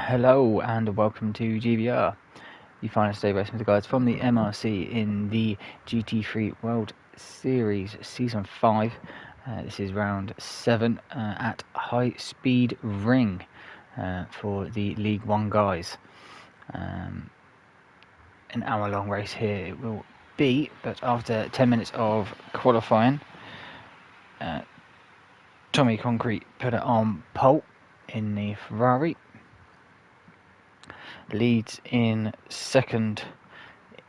Hello and welcome to GBR. You find us today racing with the guys from the MRC in the GT3 World Series Season 5. This is round 7 at High Speed Ring for the League 1 guys. An hour-long race here it will be, but after 10 minutes of qualifying, Tommy Concrete put it on pole in the Ferrari. Leads in second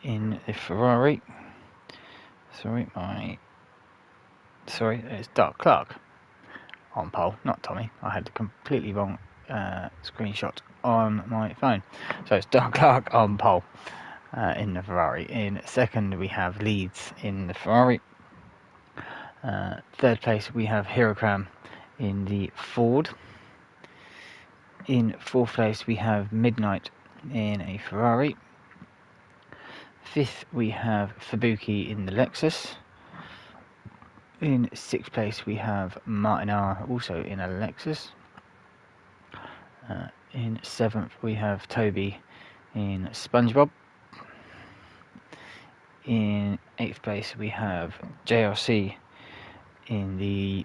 in the Ferrari. Sorry, it's Doug Clark on pole, not Tommy. I had the completely wrong screenshot on my phone. So it's Doug Clark on pole in the Ferrari. In second we have Leeds in the Ferrari. Third place we have Hirokram in the Ford. In fourth place we have Midnight in a Ferrari. Fifth we have Fubuki in the Lexus. In sixth place we have Martin R, also in a Lexus. In seventh we have Toby in SpongeBob. In eighth place we have JRC in the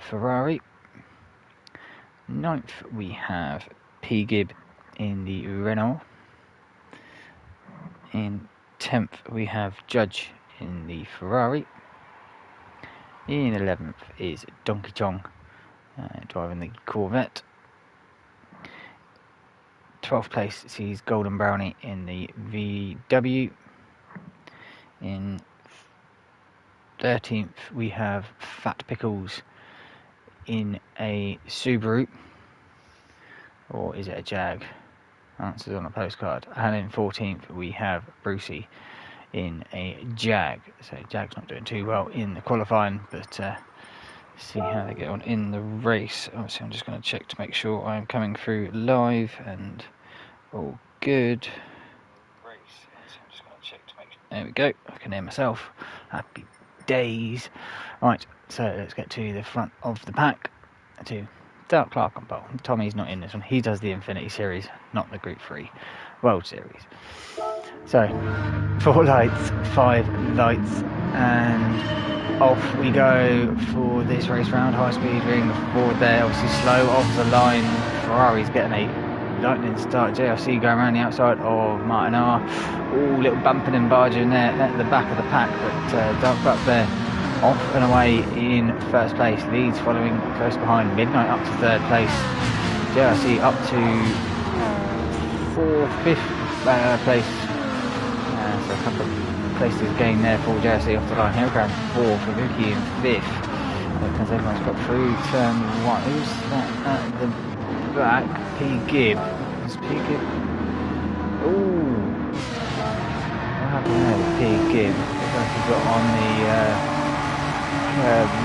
Ferrari. Ninth we have P. Gibb in the Renault. In 10th we have Judge in the Ferrari. In 11th is Donkey Chong driving the Corvette. 12th place sees Golden Brownie in the VW. In 13th we have Fat Pickles in a Subaru, or is it a Jag? Answers on a postcard. And in 14th we have Brucey in a Jag. So Jag's not doing too well in the qualifying, but see how they get on in the race. Obviously I'm just going to check to make sure I'm coming through live and all good. There we go, I can hear myself. Happy days. Right, so let's get to the front of the pack. To Dark Clark on pole. Tommy's not in this one. He does the Infinity Series, not the Group 3 World Series. So, 4 lights, 5 lights, and off we go for this race round. High speed ring, forward there, obviously slow off the line. Ferrari's getting a lightning start. JRC going around the outside of Martin R. Ooh, little bumping and barging there at the back of the pack, but Dark Clark there off and away in first place. Leeds following close behind. Midnight up to third place. JRC up to 5th place. So a couple of places gained there for JRC off the line. Here comes 4th, Fubuki in 5th. Because everyone's got through turn 1. Who's that at the back? P. Gibb. Is P. Gibb? Ooh. What happened there with P. Gibb? Looks like he got on the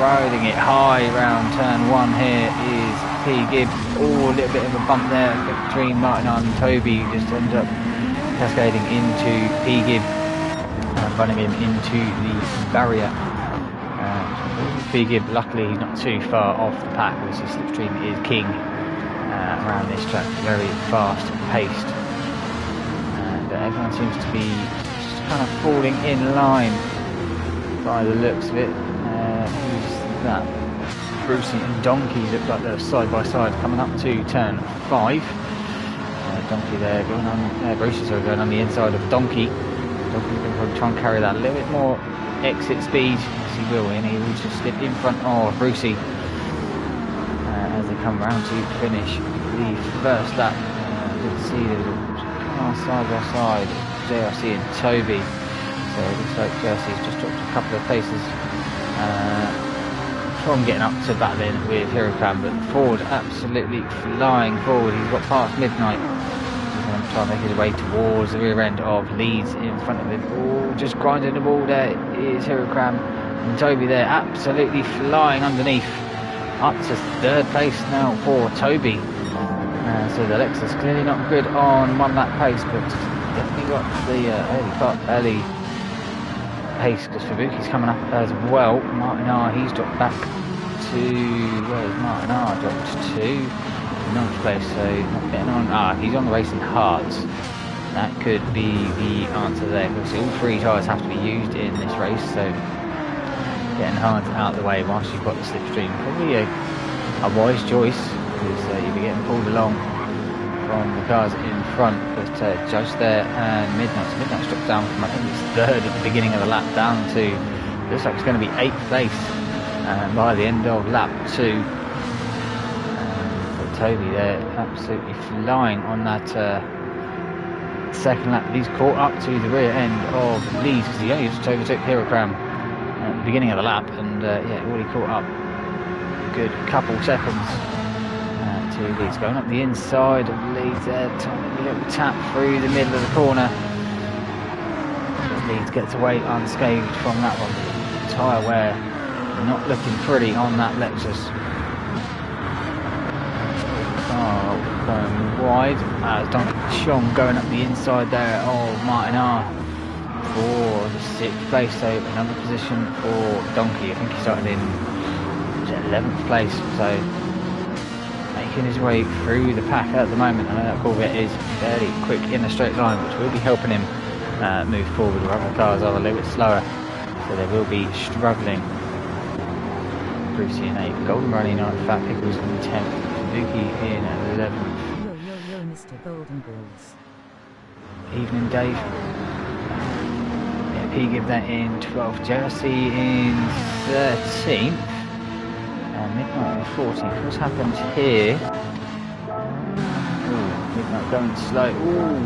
riding it high round turn 1. Here is P. Gibb. Oh, a little bit of a bump there between Martin and Toby. Just ends up cascading into P. Gibb and running him into the barrier. P. Gibb, luckily he's not too far off the pack, because his slipstream is king around this track. Very fast paced, and everyone seems to be just kind of falling in line by the looks of it. Who's that? Brucey and Donkey look like they're side by side coming up to turn 5. Donkey there going on, Brucey's going on the inside of Donkey. Donkey's going to try and carry that a little bit more exit speed, as he will, and he will just slip in front of Brucey as they come round to finish the first lap. You can see there's a car side by side, JRC and Toby. So it looks like JRC's just dropped a couple of places from getting up to battling with Hirokram, but Ford absolutely flying forward. He's got past Midnight. He's going to try and make his way towards the rear end of Leeds in front of him. Oh, just grinding the ball there is Hirokram, and Toby there absolutely flying underneath. Up to third place now for Toby. So the Lexus clearly not good on 1 lap pace, but definitely got the early pace, because Fubuki's coming up as well. Martin R, he's dropped back to, where's Martin R dropped to? 9th place, so not getting on. He's on the racing hards. That could be the answer there, because all 3 tyres have to be used in this race, so getting hards out of the way whilst you've got the slipstream. Probably a wise choice, because you'll be getting pulled along from the cars in front, but Judge there and Midnight's dropped down from, I think it's 3rd at the beginning of the lap, down to, looks like it's going to be 8th place by the end of lap 2. But Toby there absolutely flying on that second lap. He's caught up to the rear end of Leeds, because he only just overtook Hirokram at the beginning of the lap, and already caught up a good couple seconds to Leeds. Going up the inside of Leeds there, tiny little tap through the middle of the corner. Leeds gets away unscathed from that one. Tyre wear not looking pretty on that Lexus. Going wide as Dominic Chong going up the inside there of Martin R for the 6th place, so another position for Donkey. I think he started in 11th place, so making his way through the pack at the moment. I know that Corvette is fairly quick in a straight line, which will be helping him move forward, where other cars are a little bit slower, so they will be struggling. Brucey in 8th, Golden Running 9th, Fat Pickles in 10th, Luki in 11th. Yo, Mr. Golden Balls. Evening, Dave. Yeah, P give that in 12th, Jersey in 13th, and Midnight in 14th. What's happened here? Ooh, Midnight going slow. Ooh.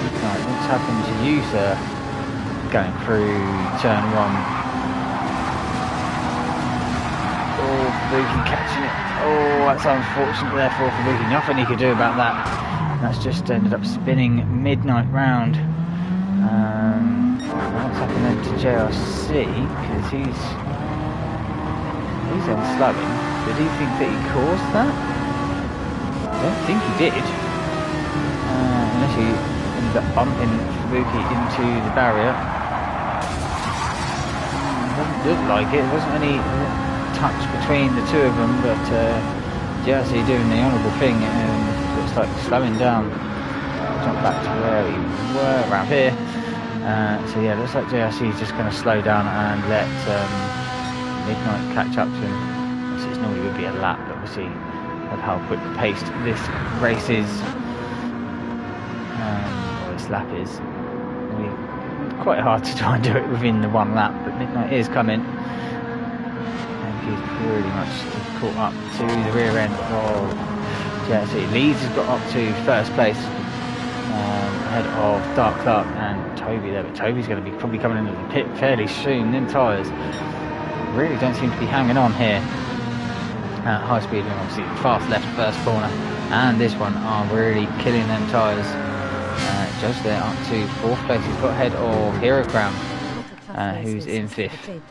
Midnight, what's happened to you, sir? Going through turn 1. Oh, Kabuki catching it. Oh, that's unfortunate there for Kabuki. Nothing he could do about that. That's just ended up spinning Midnight round. What's happened then to JRC? Because he's on slowing. Did he think that he caused that? I don't think he did. Unless he ended up bumping Kabuki into the barrier. Doesn't look like it. There wasn't any touch between the two of them, but Jersey doing the honourable thing and looks like slowing down. Jump back to where we were around here. So yeah, looks like Jersey is just going to slow down and let Midnight catch up to him. This normally would be a lap, but obviously of how quick paced this race is, or this lap is. It'll be quite hard to try and do it within the 1 lap, but Midnight is coming. He's pretty much caught up to the rear end of Jersey. Leeds has got up to 1st place, ahead of Dark Clark and Toby there, but Toby's going to be probably coming into the pit fairly soon. Them tyres really don't seem to be hanging on here at high speed, and obviously fast left first corner, and this one are really killing them tyres. Judge there up to 4th place. He's got ahead of Hirokram, who's in 5th.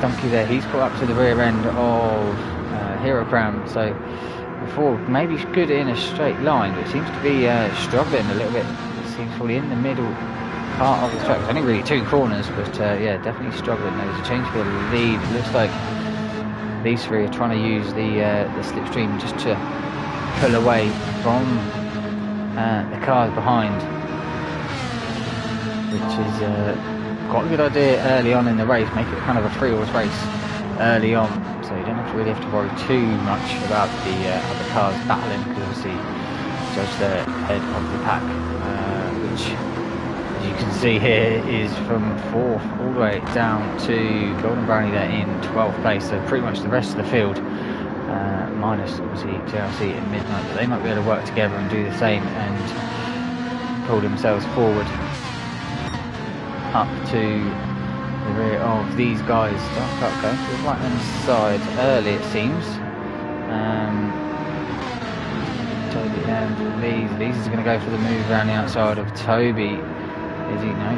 Donkey there, he's caught up to the rear end of Hirokram, so before maybe good in a straight line, but seems to be struggling a little bit. It seems probably in the middle part of the track. It's only really 2 corners, but yeah, definitely struggling. There's a change for the lead. It looks like these 3 are trying to use the slipstream just to pull away from the cars behind, which is quite a good idea early on in the race. Make it kind of a 3-horse race early on, so you don't really have to worry too much about the other cars battling, because obviously Judge there head of the pack, which, as you can see here, is from 4th all the way down to Golden Brownie there in 12th place. So pretty much the rest of the field, minus obviously JRC and Midnight, but they might be able to work together and do the same and pull themselves forward up to the rear of these guys. Dark Clark going to the right hand side early, it seems. Toby and Lees is going to go for the move around the outside of Toby. Is he? No,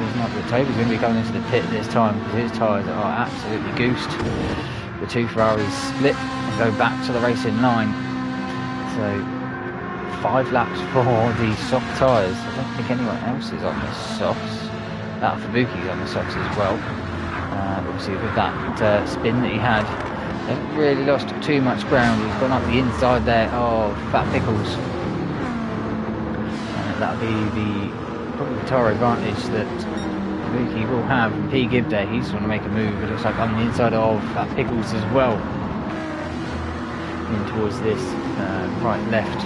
he's not. But Toby's going to be coming into the pit this time, because his tyres are absolutely goosed. The 2 Ferraris split and go back to the racing line. So 5 laps for the soft tyres. I don't think anyone else is on the softs. that Fubuki's on the socks as well. Obviously with that spin that he had, he hasn't really lost too much ground. He's gone up the inside there of Fat Pickles. That'll be probably the tyre advantage that Fubuki will have. And P. Gibb there, he's trying to make a move, but it looks like on the inside of Fat Pickles as well. In towards this right-left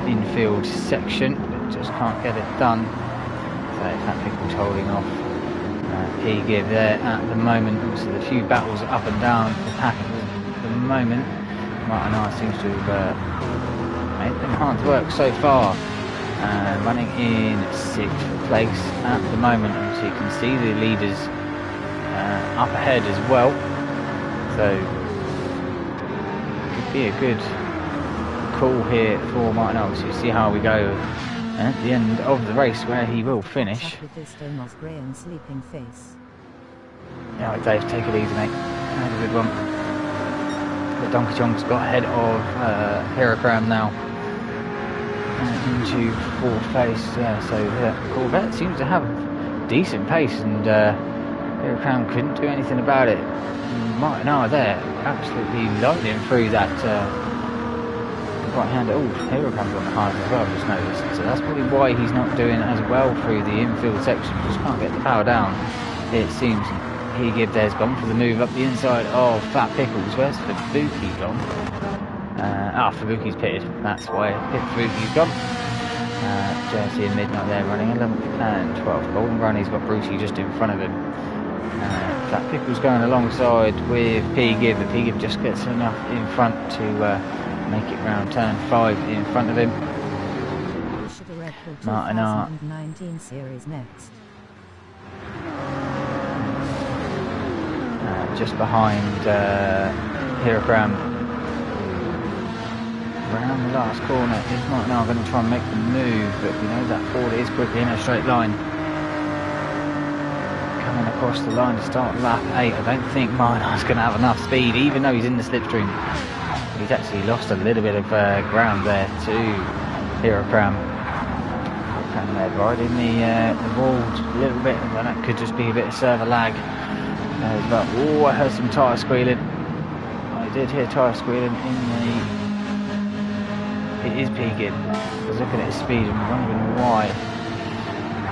infield section, but just can't get it done. So Fat Pickles holding off P. Gibb there at the moment. Obviously a few battles up and down the pack at the moment. Martin R seems to have made them hard to work so far. Running in 6th place at the moment. So you can see the leaders up ahead as well. So could be a good call here for Martin R. So you see how we go at the end of the race, where he will finish. Yeah, Dave, take it easy, mate. That's a good one. But Donkey Kong's got ahead of Hirokram now. Into 4th place, yeah, so Corvette seems to have decent pace, and Hirokram couldn't do anything about it. Martin R there, absolutely lightning through that right hand. Oh, Hirokram's on the hard as well, I've just noticed. So that's probably why he's not doing as well through the infield section. Just can't get the power down, it seems. P. Gibb there's gone for the move up the inside of Fat Pickles. Where's Fubuki gone? Fubuki's pitted, that's why Fubuki's gone. JSC and Midnight there running 11th and 12th. Golden Brownie's got Brucey just in front of him. Fat Pickles going alongside with P. Gibb, but P. Gibb just gets enough in front to make it round turn 5 in front of him. Martin R. 19 series next. Just behind Hirokram. Around the last corner is Martin R going to try and make the move, but we know that Ford is quickly in a straight line. Coming across the line to start lap 8. I don't think Martin R's going to have enough speed, even though he's in the slipstream. He's actually lost a little bit of ground there to Hirokram. And they're riding the wall a little bit, and that could just be a bit of server lag. But oh, I heard some tyre squealing. I did hear tyre squealing in the... It is P. Gibb. I was looking at his speed and wondering why.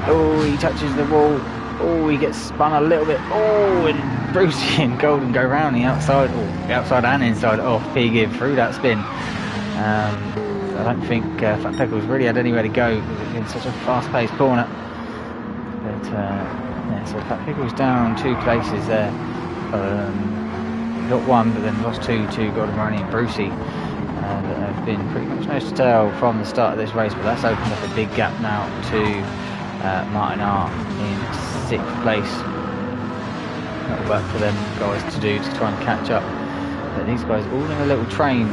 Oh, he touches the wall. Oh, he gets spun a little bit. Oh, and Brucey and Golden go round the outside, or the outside and inside of P. Gibb through that spin. I don't think Fat Pickles really had anywhere to go in such a fast-paced corner. But yeah, so Fat Pickles down 2 places there. Got 1, but then lost 2 to Golden Brownie and Brucey. That have been pretty much nose to tail from the start of this race, but that's opened up a big gap now to Martin R in 6th place. That'll work for them guys to do to try and catch up. But these guys all in a little train.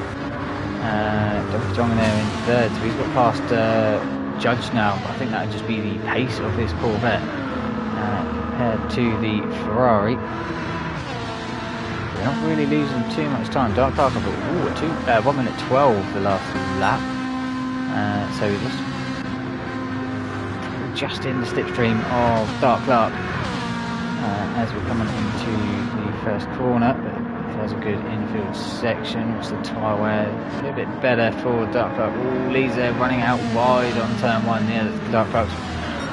Donkey Kong there in 3rd, so he's got past Judge now. I think that would just be the pace of this Corvette compared to the Ferrari. They're not really losing too much time. Dark Clark, 1 minute 12 the last lap. So just in the slipstream of Dark Clark as we're coming into the first corner. But there's a good infield section. What's the tyre wear? A little bit better for Dark Clark. Oh, Lee's there running out wide on turn 1. Yeah, Dark Clark's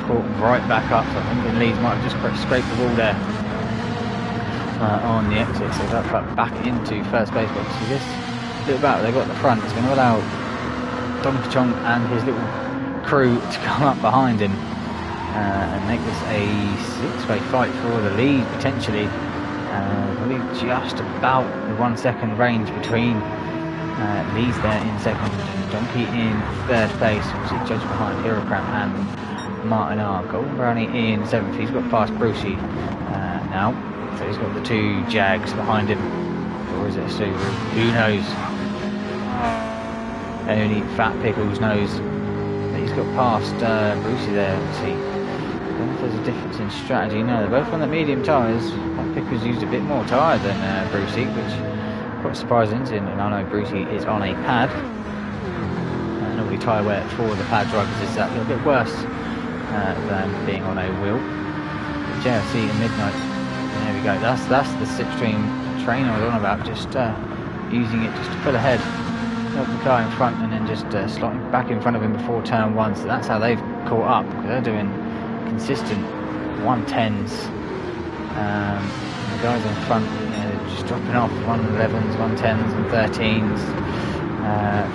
caught right back up. So I think Lee's might have just scraped the wall there. On the exit, so Dark Clark back into first base. But obviously this little battle they've got at the front is going to allow Donkey Kong and his little crew to come up behind him and make this a 6-way fight for the lead potentially. Probably just about the 1 second range between Lee's there in 2nd and Donkey in 3rd place. Obviously Judge behind Hirokram and Martin R. Golden Brownie in 7th. He's got past Brucey now. So he's got the 2 Jags behind him. Or is it a Subaru? Who knows? Only Fat Pickles knows. But he's got past Brucey there, obviously. I don't know if there's a difference in strategy. No, they're both on the medium tyres. Fat Pickles used a bit more tyre than Brucey, which is quite surprising. And I know Brucey is on a pad. Normally tyre wear for the pad drivers is that a little bit worse than being on a wheel. JRC and Midnight. And there we go. That's the slipstream train I was on about. Just using it just to pull ahead of the car in front, and then just slotting back in front of him before turn 1. So that's how they've caught up, because they're doing consistent 110s. The guys in front, they're just dropping off 111s, 110s and 13s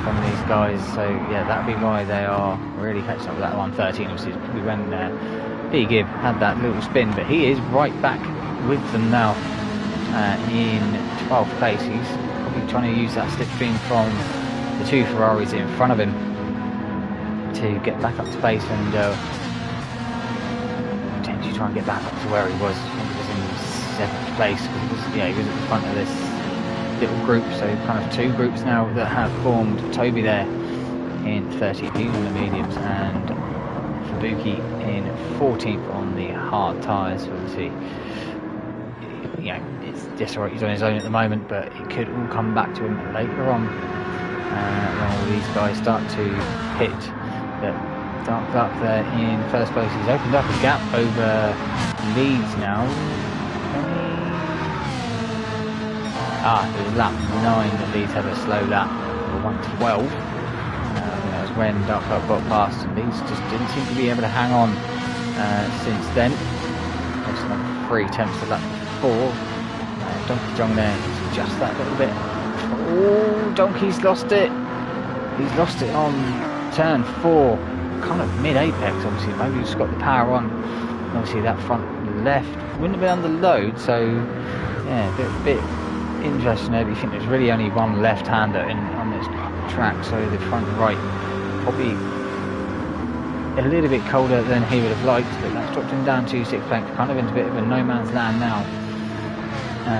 from these guys. So yeah, that'd be why they are really catching up with that 113. Obviously, we went P. Gibb had that little spin, but he is right back with them now in 12th place. He's probably trying to use that slipstream from the 2 Ferraris in front of him to get back up to pace and potentially try and get back up to where he was. I think he was in 7th place, because he was at the front of this little group. So kind of 2 groups now that have formed. Toby there in 13th, he's on the mediums, and Fabuki in 14th on the hard tyres. Obviously, it's just alright, he's on his own at the moment, but it could all come back to him later on when all these guys start to hit. But Dark Clark there in 1st place. He's opened up a gap over Leeds now. It was lap 9 that Leeds had a slow lap for 112. That was when Dark Clark got past, and Leeds just didn't seem to be able to hang on since then. Just another 3 attempts to lap 4. Donkey Jong there, just that little bit. Oh, Donkey's lost it. He's lost it on turn 4, kind of mid-apex. Obviously, maybe he's just got the power on. And obviously, that front left wouldn't have been under load, so yeah, a bit interesting there. But you think there's really only one left-hander on this track, so the front right probably a little bit colder than he would have liked, but that's dropped him down to 6th place, kind of into a bit of a no man's land now. You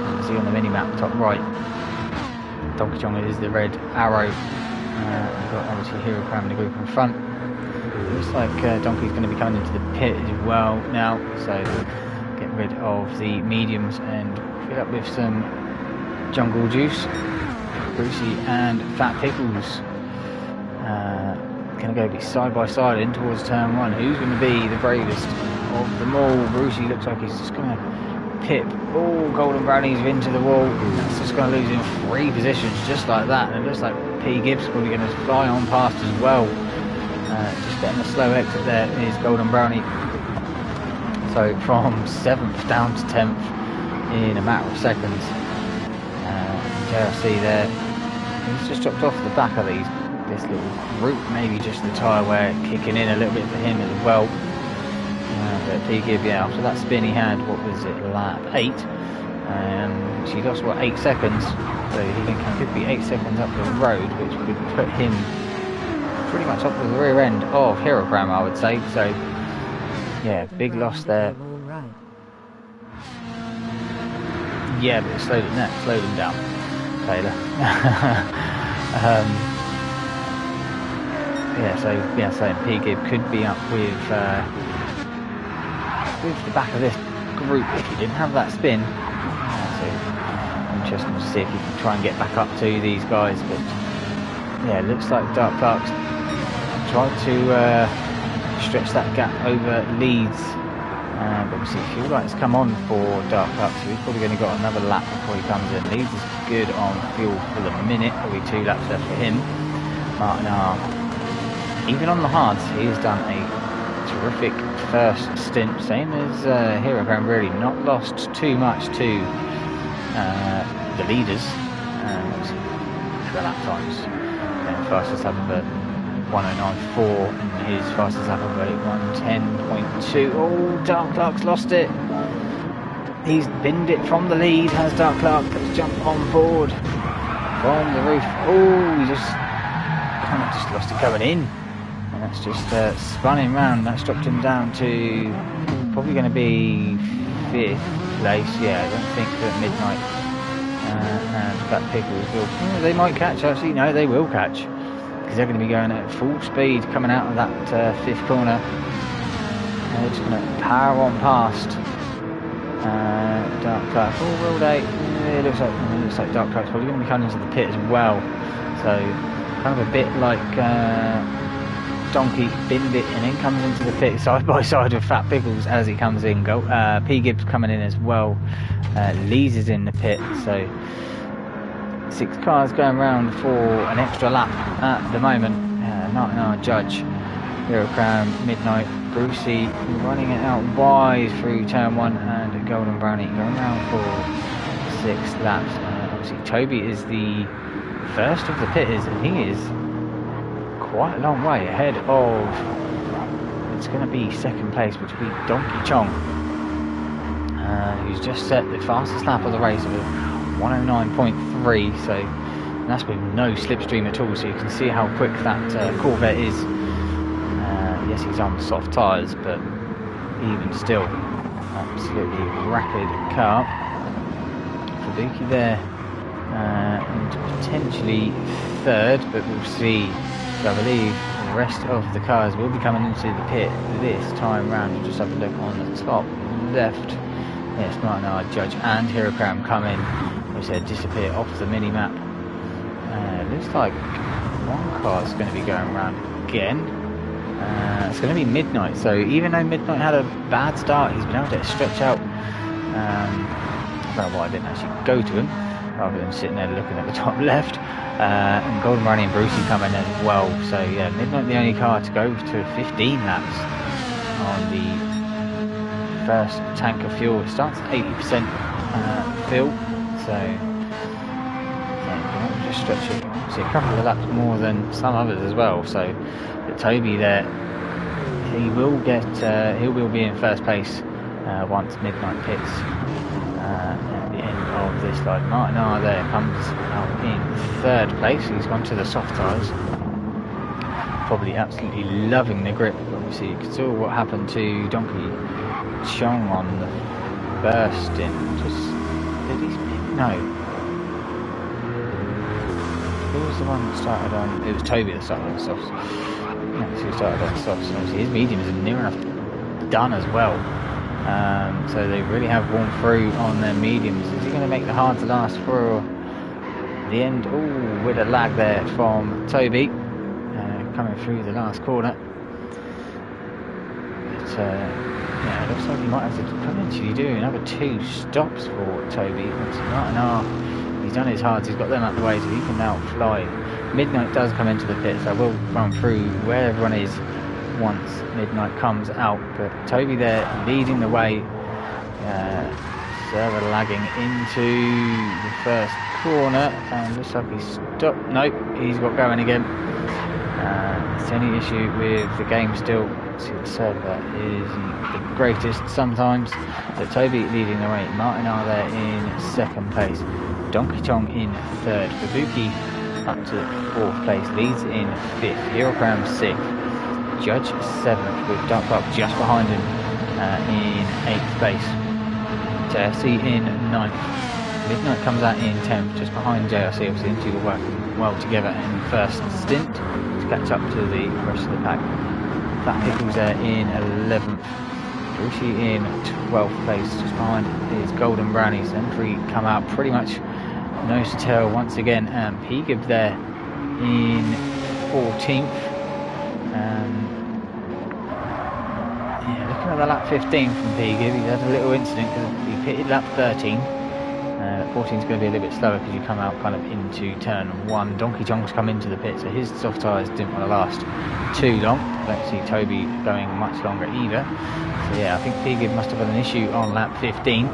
can see on the mini-map top right, Donkey Kong is the red arrow. We've got obviously Hero Cram in the group in front. It looks like Donkey's going to be coming into the pit as well now, so get rid of the mediums and fill up with some Jungle Juice, Brucey and Fat Pickles. Going to go side by side in towards turn 1. Who's going to be the bravest of them all? Brucey looks like he's just going to pip all Golden Brownies into the wall. That's just going to lose him 3 positions just like that. And it looks like P. Gibbs probably going to fly on past as well. Just getting a slow exit there is Golden Brownie. So from 7th down to 10th in a matter of seconds. JRC there, he's just dropped off the back of this little route, maybe just the tyre wear kicking in a little bit for him as well. But P. Gibb, after that spin he had, what was it, lap 8, she lost 8 seconds, so he could be 8 seconds up the road, which could put him pretty much up to the rear end of Herogram, I would say. So yeah, big loss there. Yeah, but it slowed him down, Taylor. So P. Gibb could be up with the back of this group if he didn't have that spin. So interesting to see if he can try and get back up to these guys. But yeah, it looks like Dark Clark's tried to stretch that gap over Leeds. But obviously fuel lights come on for Dark Clark, so he's probably going to got another lap before he comes in. Leeds is good on fuel for the minute, probably 2 laps left for him. Martin R, even on the hards, he has done a terrific first stint, same as Herogram, really not lost too much to the leaders. The lap times, fastest lap of 109.4 and his fastest lap of 110.2. Oh, Dark Clark's lost it. He's binned it from the lead, has Dark Clark. Let's jump on board from the roof. Oh, he just kind of just lost it coming in, and that's just spun him round. That's dropped him down to probably going to be 5th place. Yeah, I don't think that Midnight and Fat Pickles will. They might catch, actually. No, they will catch, because they're going to be going at full speed coming out of that 5th corner. And they're just going to power on past Dark Clark. Oh, will they? It looks like Dark Clark's probably going to be coming into the pit as well. So kind of a bit like Donkey binned it and then comes into the pit side by side with Fat Pickles as he comes in. P Gibbs coming in as well. Lees is in the pit, so 6 cars going round for an extra lap at the moment. 99 Judge, Hero Crown, Midnight, Brucey running it out wide through turn 1, and Golden Brownie going round for 6 laps. Obviously Toby is the first of the pitters, and he is quite a long way ahead of, it's going to be second place, which will be Donkey Chong, who's just set the fastest lap of the race of 109.3, so that's with no slipstream at all, so you can see how quick that Corvette is. Yes, he's on soft tyres, but even still, absolutely rapid car. Fabuki there, and potentially third, but we'll see. So I believe the rest of the cars will be coming into the pit this time round. We'll just have a look on the top left. Yes, Martin Judge and Hero Crown come in, which they disappear off the mini map. Looks like one car is going to be going around again. It's going to be Midnight. So even though Midnight had a bad start, he's been able to stretch out. I don't know why I didn't actually go to him, rather than sitting there looking at the top left. And Golden Runny and Brucey come in as well. So yeah, Midnight the only car to go to 15 laps on the first tank of fuel. It starts at 80% fill, so yeah, just stretch it. See a couple of laps more than some others as well. So Toby there, he will get, he will be in first place once Midnight pits at the end of this line. Martin R there comes out in third place. He's gone to the soft tyres, probably absolutely loving the grip. Obviously you can see what happened to Donkey Chong on the burst in. No, who was the one that started on? It was Toby that started on the softs. Yes, he started on the softs. Obviously his mediums are near enough done as well. So they really have worn through on their mediums. Is he going to make the hard to last for the end? Oh, with a lag there from Toby coming through the last corner. But yeah, it looks like he might have to potentially do another 2 stops for Toby. He's done his hards, he's got them out the way, so he can now fly. Midnight does come into the pit, so we'll run through where everyone is once Midnight comes out. But Toby there leading the way, server lagging into the first corner, and looks like he's stopped. Nope, he's got going again. It's any issue with the game still. See, the server isn't the greatest sometimes. So Toby leading the way, Martin R there in second place, Donkey Chong in third, Fabuki up to 4th place, leads in 5th, Hero Crown 6th, Judge 7th with Dark Clark just behind him in 8th place, JRC in 9th, Midnight comes out in 10th, just behind JRC. Obviously the two were working well together in first stint to catch up to the rest of the pack. Fat Pickles there in 11th, Brucey in 12th place, just behind his Golden Brownies. Then 3 come out pretty much nose to tail once again, and P Gibbs there in 14th. Yeah, looking at the lap 15 from P Gibbs, he had a little incident because he pitted lap 13. 14 is going to be a little bit slower because you come out kind of into turn 1. Donkey Chong's come into the pit, so his soft tyres didn't want to last too long. Don't see Toby going much longer either. So yeah, I think P Gibbs must have had an issue on lap 15.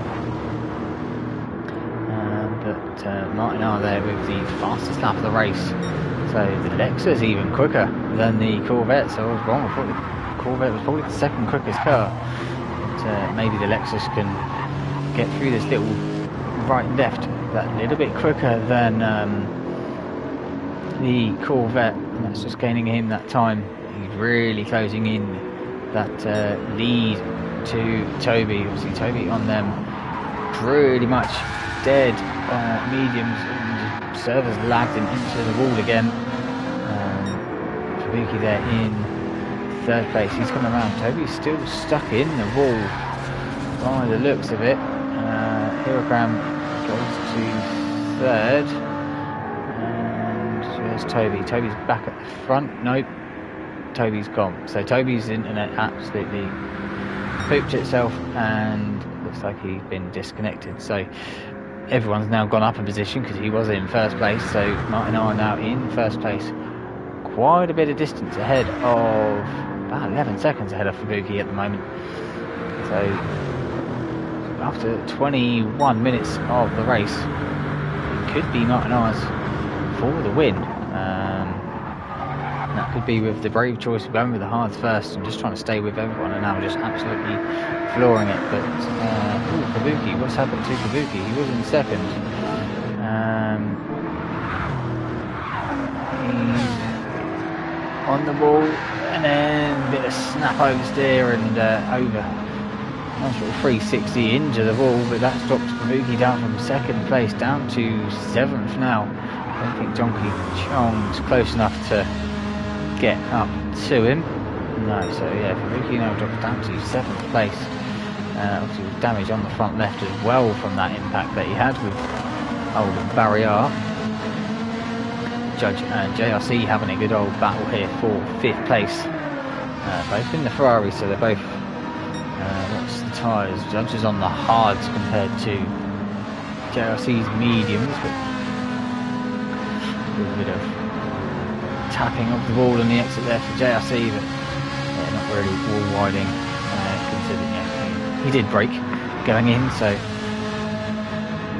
But Martin R there with the fastest lap of the race. So the Lexus even quicker than the Corvette, so I was wrong. I thought the Corvette was probably the second quickest car. But maybe the Lexus can get through this little right and left that little bit quicker than the Corvette, and that's just gaining him that time. He's really closing in that lead to Toby. Obviously Toby on them pretty much dead mediums, and the servers lagged him into the wall again. Fabuki there in 3rd place, he's coming around. Toby's still stuck in the wall by the looks of it. Hirogram goes to 3rd, and there's Toby. Toby's back at the front. Nope. Toby's gone. So Toby's internet absolutely pooped itself, and looks like he's been disconnected. So everyone's now gone up a position because he was in first place. So Martin are now in first place, quite a bit of distance ahead of, about 11 seconds ahead of Fubuki at the moment. So after 21 minutes of the race, it could be Martin R's for the win. That could be with the brave choice of going with the hards first and just trying to stay with everyone, and now just absolutely flooring it. But Fubuki, what's happened to Fubuki? He was in second. He's on the ball, and then a bit of snap oversteer and over. Nice little 360 into the ball, but that's dropped Fubuki down from second place down to 7th now. I don't think Donkey Chong's close enough to get up to him. No, so yeah, Fubuki now drops down to 7th place. Obviously with damage on the front left as well from that impact that he had with old Barrier. Judge and JRC having a good old battle here for 5th place. Both in the Ferrari, so they're both, what's the tyres? Judge is on the hards compared to JRC's mediums, but with a bit of tapping of the ball on the exit there for JRC, but yeah, not really wall widing, considering he did brake going in, so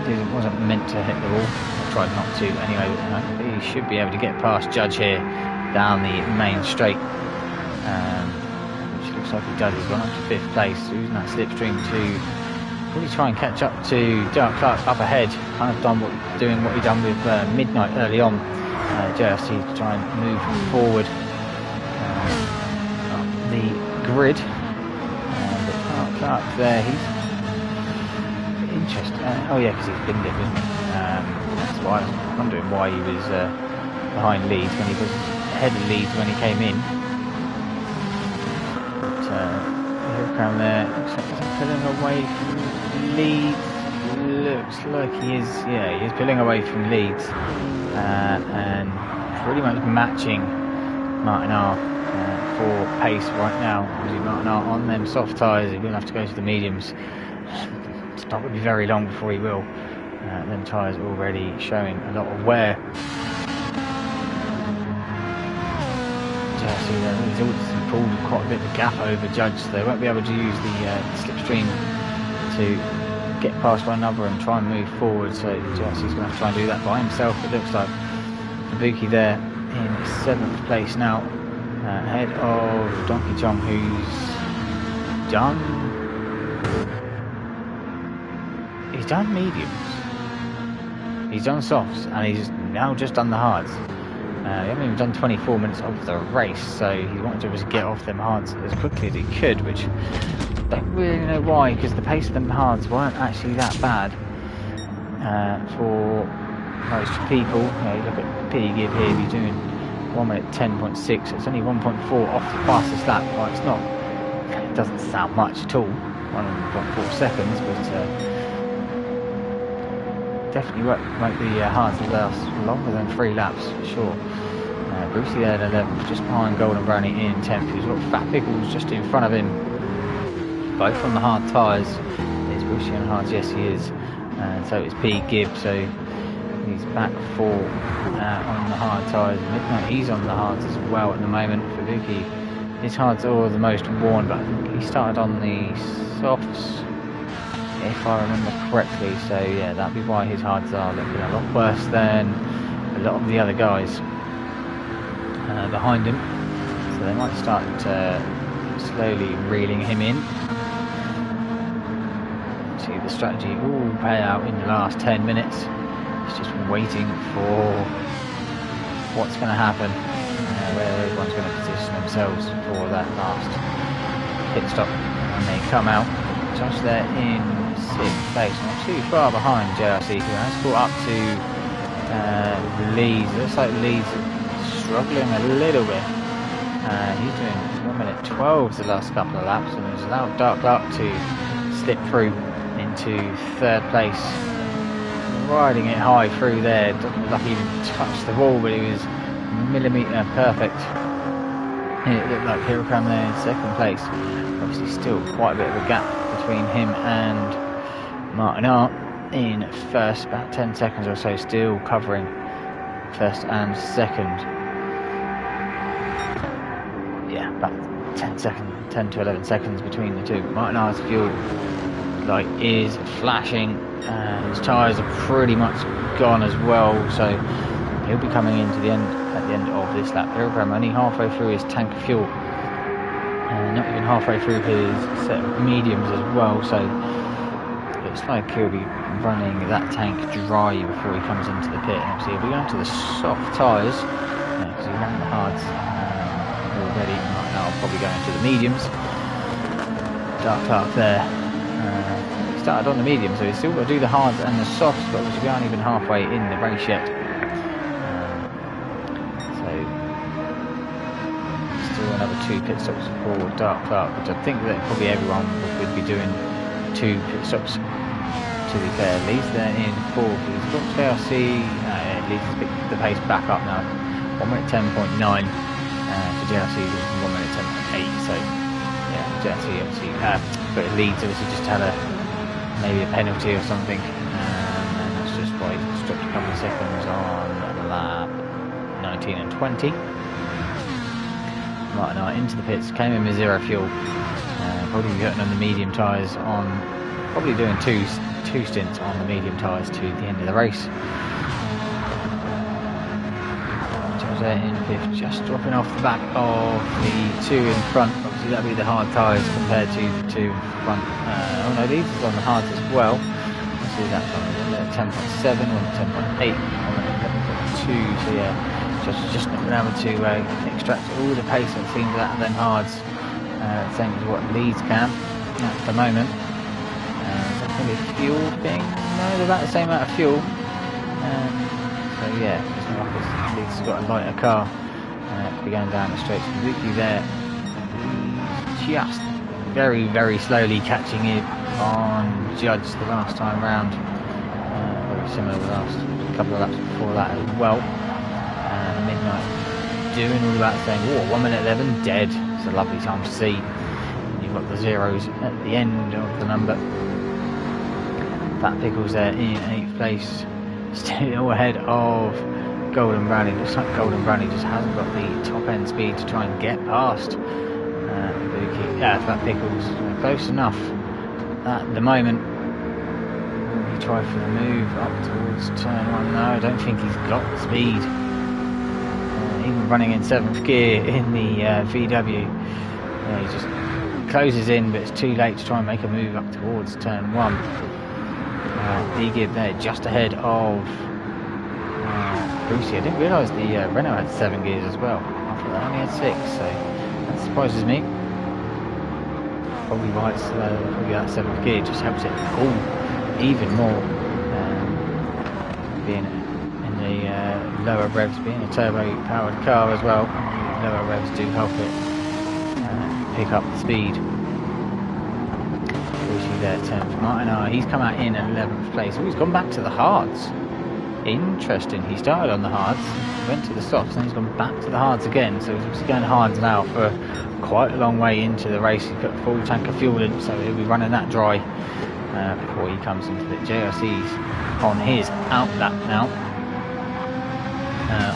it wasn't meant to hit the wall. I tried not to anyway, but he should be able to get past Judge here down the main straight, which looks like he does. He's gone up to 5th place, using that slipstream to really try and catch up to Dark Clark up ahead. Kind of doing what he done with Midnight early on. JRC to try and move forward up the grid. But Clark there, he's interesting. Oh yeah, because he's been there, isn't he? That's why I was wondering why he was behind Leeds when he was ahead of Leeds when he came in. But Hillcrown there, looks like he's pulling away from Leeds. Looks like he is, yeah, he is pulling away from Leeds, and pretty much matching Martin R for pace right now. Martin R on them soft tyres, he's going to have to go to the mediums. It's not going to be very long before he will. Them tyres are already showing a lot of wear. He's pulled quite a bit of gap over Judge, so they won't be able to use the slipstream to get past one another and try and move forward. So Jesse's going to try and do that by himself. It looks like Fubuki there in 7th place now, ahead of Donkey Chong, who's done mediums, he's done softs, and he's now just done the hards. He hasn't even done 24 minutes of the race, so he wanted to just get off them hards as quickly as he could, which I don't really know why, because the pace of them hards weren't actually that bad for most people. You look at P give here, he's doing 1 minute 10.6, it's only 1.4 off the fastest lap. Well, it's not, it doesn't sound much at all, 1.4 seconds, but definitely won't be hard to last longer than 3 laps for sure. Brucey there at 11th, just behind Golden Brownie in 10th. He's got Fat Pickles just in front of him, both on the hard tyres. Is Brucey on hards? Yes, he is. And so it's P Gibb, so he's back 4 on the hard tyres. Midnight, he's on the hards as well at the moment. Fubuki, his hards are the most worn, but I think he started on the softs, if I remember correctly, so yeah, that'd be why his hards are looking a lot worse than a lot of the other guys behind him. So they might start slowly reeling him in. See the strategy all pay out in the last 10 minutes. He's just waiting for what's going to happen, where everyone's going to position themselves for that last pit stop when they come out. Josh there in 6th place, not too far behind JRC, who has caught up to Leeds. Looks like Leeds struggling a little bit. He's doing 1 minute 12 the last couple of laps, and has allowed Dark Clark to slip through into 3rd place, riding it high through there. Doesn't look like he even touched the ball, but he was millimetre perfect It looked like Hirakan there in second place. Obviously still quite a bit of a gap between him and Martin Art in first, about 10 seconds or so, still covering first and second. Yeah, about 10 to 11 seconds between the two. Martin Art's fuel light is flashing and his tyres are pretty much gone as well, so he'll be coming into the end at the end of this lap. Hirakan only halfway through his tank of fuel, not even halfway through his set of mediums as well, so looks like he'll be running that tank dry before he comes into the pit. And obviously he'll be going to the soft tyres because he ran the hards already. Right now I'll probably go into the mediums. Dark there. He started on the medium, so he's still got to do the hards and the softs, but obviously we aren't even halfway in the race yet. So still another 2 pit stops for Dark Clark, which I think that probably everyone would be doing 2 pit stops. To be fair, Lee's there in 4th. He's got JRC. Lee's picked the pace back up now. 1 minute 10.9 for JRC. 1 minute 10.8. So yeah, JRC obviously, but Leeds obviously just had maybe a penalty or something, and that's just why he's dropped a couple of seconds on lap 19 and 20. Martin Art into the pits, came in with 0 fuel. Probably getting on the medium tyres on. Probably doing two stints on the medium tyres to the end of the race. Jose in 5th, just dropping off the back of the 2 in front. Obviously that'll be the hard tyres compared to the 2 in front. Oh no, these are on the hards as well. Let's see, that's on 10.7, 10.8, 11.2. So yeah, just not been able to extract all the pace it seems out of them hards. Same as what Leeds can at the moment. Fuel thing? No, they're about the same amount of fuel. So yeah, it's not like Leeds has got a lighter car to be going down the straight. Suzuki there, just very, very slowly catching it on Judge the last time round. Very similar to the last couple of laps before that as well. Midnight doing all that, saying, "Oh, 1 minute 11 dead." It's a lovely time to see. You've got the zeros at the end of the number. Fat Pickles there in 8th place, still ahead of Golden Brownie. Looks like Golden Brownie just hasn't got the top end speed to try and get past Fat Pickles. Close enough at the moment. Will he try for the move up towards turn 1? No, I don't think he's got the speed. Even running in 7th gear in the VW, he just closes in, but it's too late to try and make a move up towards turn 1. D-Gib there just ahead of Brucey. I didn't realise the Renault had 7 gears as well. I thought they only had 6, so that surprises me. Probably why it's probably that 7th gear just helps it pull even more. Being in the lower revs, being a turbo-powered car as well, lower revs do help it pick up the speed. There, 10th. Martin Art, he's come out in 11th place. Oh, he's gone back to the hards. Interesting. He started on the hards, went to the softs, and he's gone back to the hards again. So he's going hards now for quite a long way into the race. He's got a full tank of fuel in, so he'll be running that dry before he comes into the JRC's on his out lap now.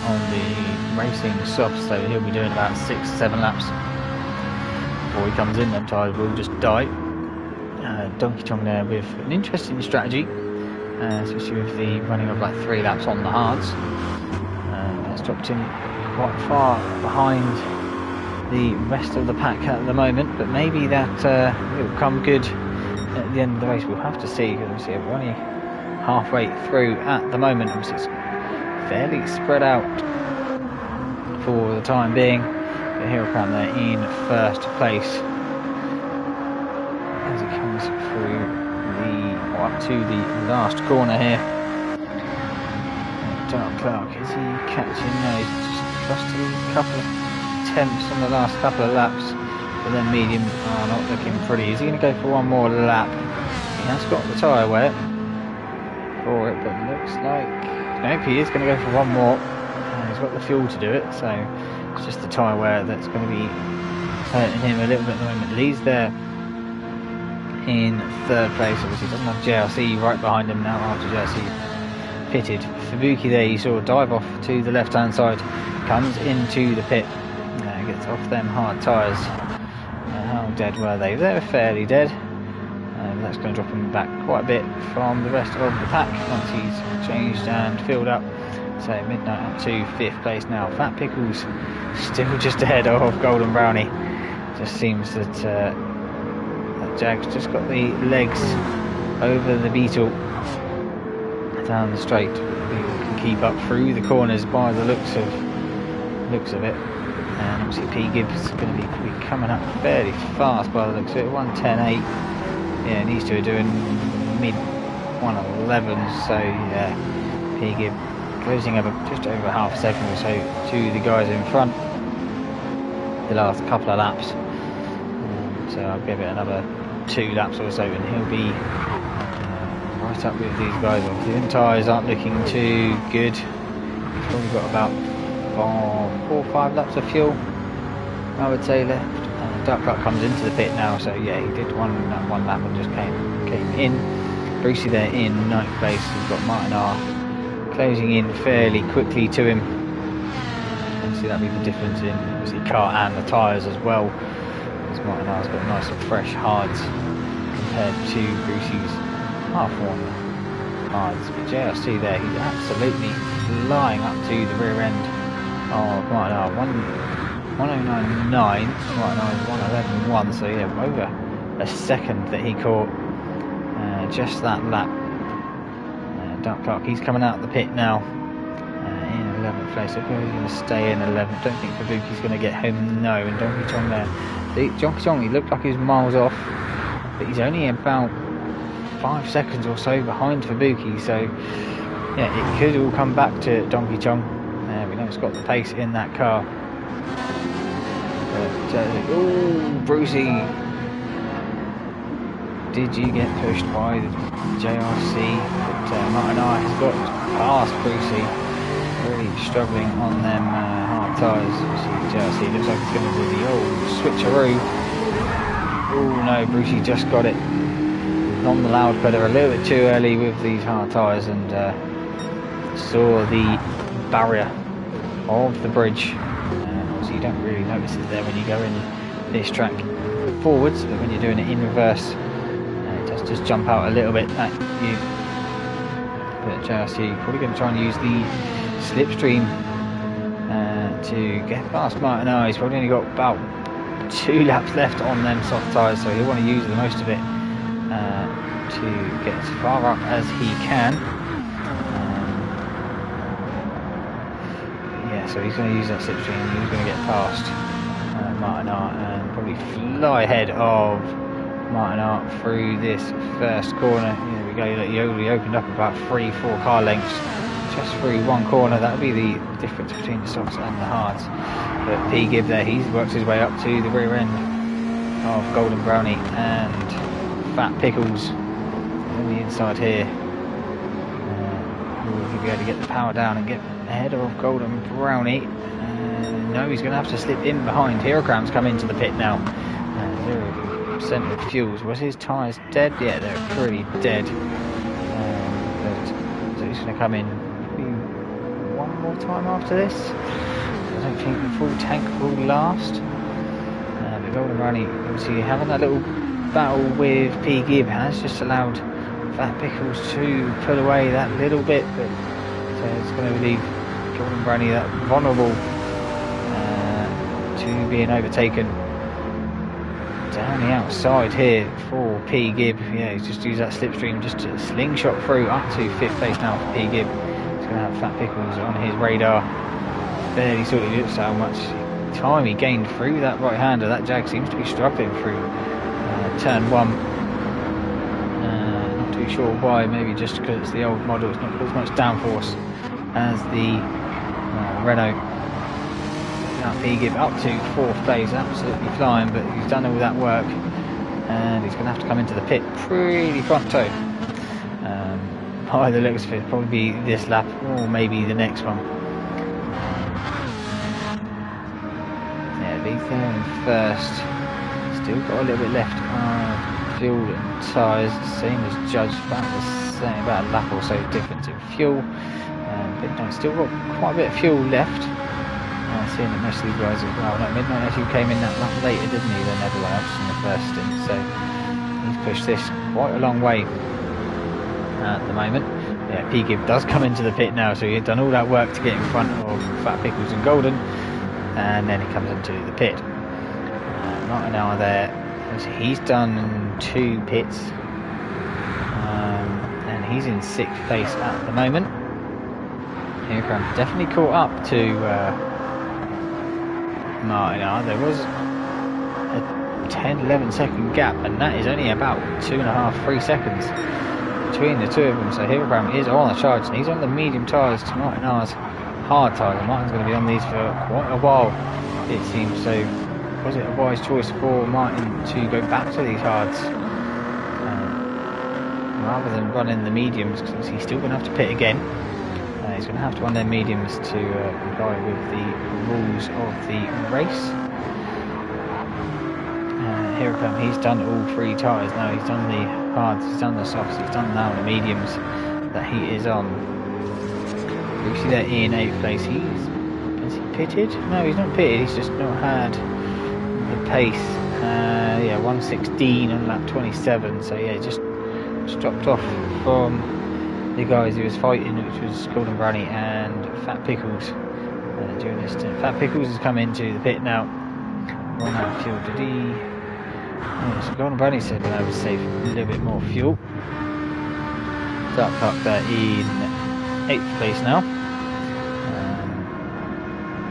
On the racing softs, so he'll be doing about 6-7 laps before he comes in. Them tyres will just die. Donkey Kong there with an interesting strategy, especially with the running of like 3 laps on the hards. That's dropped him quite far behind the rest of the pack at the moment, but maybe that will come good at the end of the race. We'll have to see, because obviously we're only halfway through at the moment. Obviously it's fairly spread out for the time being. But Hirakan there in 1st place. As he comes through up to the last corner here. Dark Clark, is he catching? No, he's just lost a couple of attempts on the last couple of laps, but then mediums are not looking pretty. Is he going to go for one more lap? He has got the tyre wet for it, but looks like nope, he is going to go for one more. He's got the fuel to do it, so It's just the tyre wear that's going to be hurting him a little bit at the moment. Lee's there in third place. Obviously doesn't have JRC right behind him now after JRC pitted. Fubuki there, you saw dive off to the left hand side, comes into the pit, gets off them hard tyres. How dead were they? They were fairly dead. That's going to drop him back quite a bit from the rest of the pack once he's changed and filled up. So Midnight up to 5th place now. Fat Pickles still just ahead of Golden Brownie. Just seems that that Jag's just got the legs over the Beetle down the straight. Beetle can keep up through the corners by the looks of it. And obviously P Gibbs going to be coming up fairly fast by the looks of it. 1:10.8. Yeah, and these two are doing mid 1:11. So yeah, P Gibbs closing over just over half a second or so to the guys in front the last couple of laps. So I'll give it another 2 laps or so and he'll be right up with these guys. The tyres aren't looking too good. He's probably got about 4 or 5 laps of fuel, I would say, left. Dark Clock comes into the pit now, so yeah, he did one lap and just came in. Brucey there in 9th place. We've got Martin R closing in fairly quickly to him. Obviously that'll be the difference in obviously car and the tyres as well. Because Martin R's got nice and fresh hards compared to Brucey's half-worn hards. But JRC there, he's absolutely flying up to the rear end of Martin R. 1:09.9, Martin R is 1:11.1, so yeah, over a second that he caught just that lap. Dark Clark, he's coming out of the pit now in 11th place. So he's going to stay in 11th. Don't think Fubuki's going to get him. No, and Donkey Chong there. Donkey Chong, he looked like he was miles off, but he's only about 5 seconds or so behind Fubuki. So yeah, it could all come back to Donkey Chong. We know it's got the pace in that car. But oh, Brucey, did you get pushed by the JRC? But Martin R has got past Brucey, really struggling on them hard tyres. JRC looks like it's going to do the old switcheroo. Oh no, Brucey just got it on the loud pedal a little bit too early with these hard tyres and saw the barrier of the bridge. Obviously you don't really notice it there when you go in this track forwards, but when you're doing it in reverse, it does just jump out a little bit at you. But JRC probably going to try and use the slipstream to get past Martin R. He's probably only got about 2 laps left on them soft tyres, so he'll want to use the most of it to get as far up as he can. Yeah, so he's going to use that slipstream. He's going to get past Martin R and probably fly ahead of Martin R through this first corner. Here we go. He only opened up about 3-4 car lengths just through one corner. That would be the difference between the softs and the hards. But P Gibb there, he's worked his way up to the rear end of Golden Brownie and Fat Pickles on the inside here. He'll be able to get the power down and get ahead of Golden Brownie. No, he's going to have to slip in behind. Herocram's come into the pit now. 0% of fuels. Was his tyres dead? Yeah, they're pretty dead. So he's going to come in one more time after this. I don't think the full tank will last. But Golden Brownie, obviously having that little battle with P Gibb has just allowed Fat Pickles to pull away that little bit, but so it's going to leave Golden Brownie that vulnerable to being overtaken down the outside here for P Gibb. Yeah, he's just used that slipstream just to slingshot through up to 5th place now for P Gibb. He's going to have Fat Pickles on his radar. Barely sort of looks how much time he gained through that right hander. That Jag seems to be struggling through turn 1. Not too sure why, maybe just because it's the old model, it's not got as much downforce as the Renault. Now P Gibb up to 4th place, absolutely flying, but he's done all that work and he's going to have to come into the pit pretty pronto. By the looks of it, probably be this lap or maybe the next one. he's there in first. Still got a little bit left on fuel and tyres, same as Judge, about the same, about a lap or so difference in fuel. Midnight still got quite a bit of fuel left. Seeing that most of these guys as well. No, Midnight actually came in that lap later, didn't he, than everyone else in the first stint, so he's pushed this quite a long way at the moment. Yeah, P-Gib does come into the pit now, so he's done all that work to get in front of Fat Pickles and Golden, and then he comes into the pit. Not an hour there. He's done 2 pits, and he's in 6th place at the moment. Here comes definitely caught up to Martin. There was a 10-11 second gap, and that is only about 2.5-3 seconds between the two of them. So Hiragram is on the charge, and he's on the medium tyres to Martin R's hard tyres. Martin's going to be on these for quite a while, it seems. So was it a wise choice for Martin to go back to these hards rather than running the mediums, because he's still going to have to pit again? He's going to have to run their mediums to comply with the rules of the race. Hiragram, he's done all 3 tyres now. He's done the hards, he's done the softs, he's done now the mediums that he is on. You see that in 8th place. Is he pitted? No, he's not pitted. He's just not had the pace. Yeah, 1:16 on lap 27. So yeah, just dropped off from the guys he was fighting, which was Golden Brownie and Fat Pickles during this stint. Fat Pickles has come into the pit now. Run out of fuel. Did he? Oh, so Golden Brownie said that I would save a little bit more fuel. Dark Clark there in 8th place now.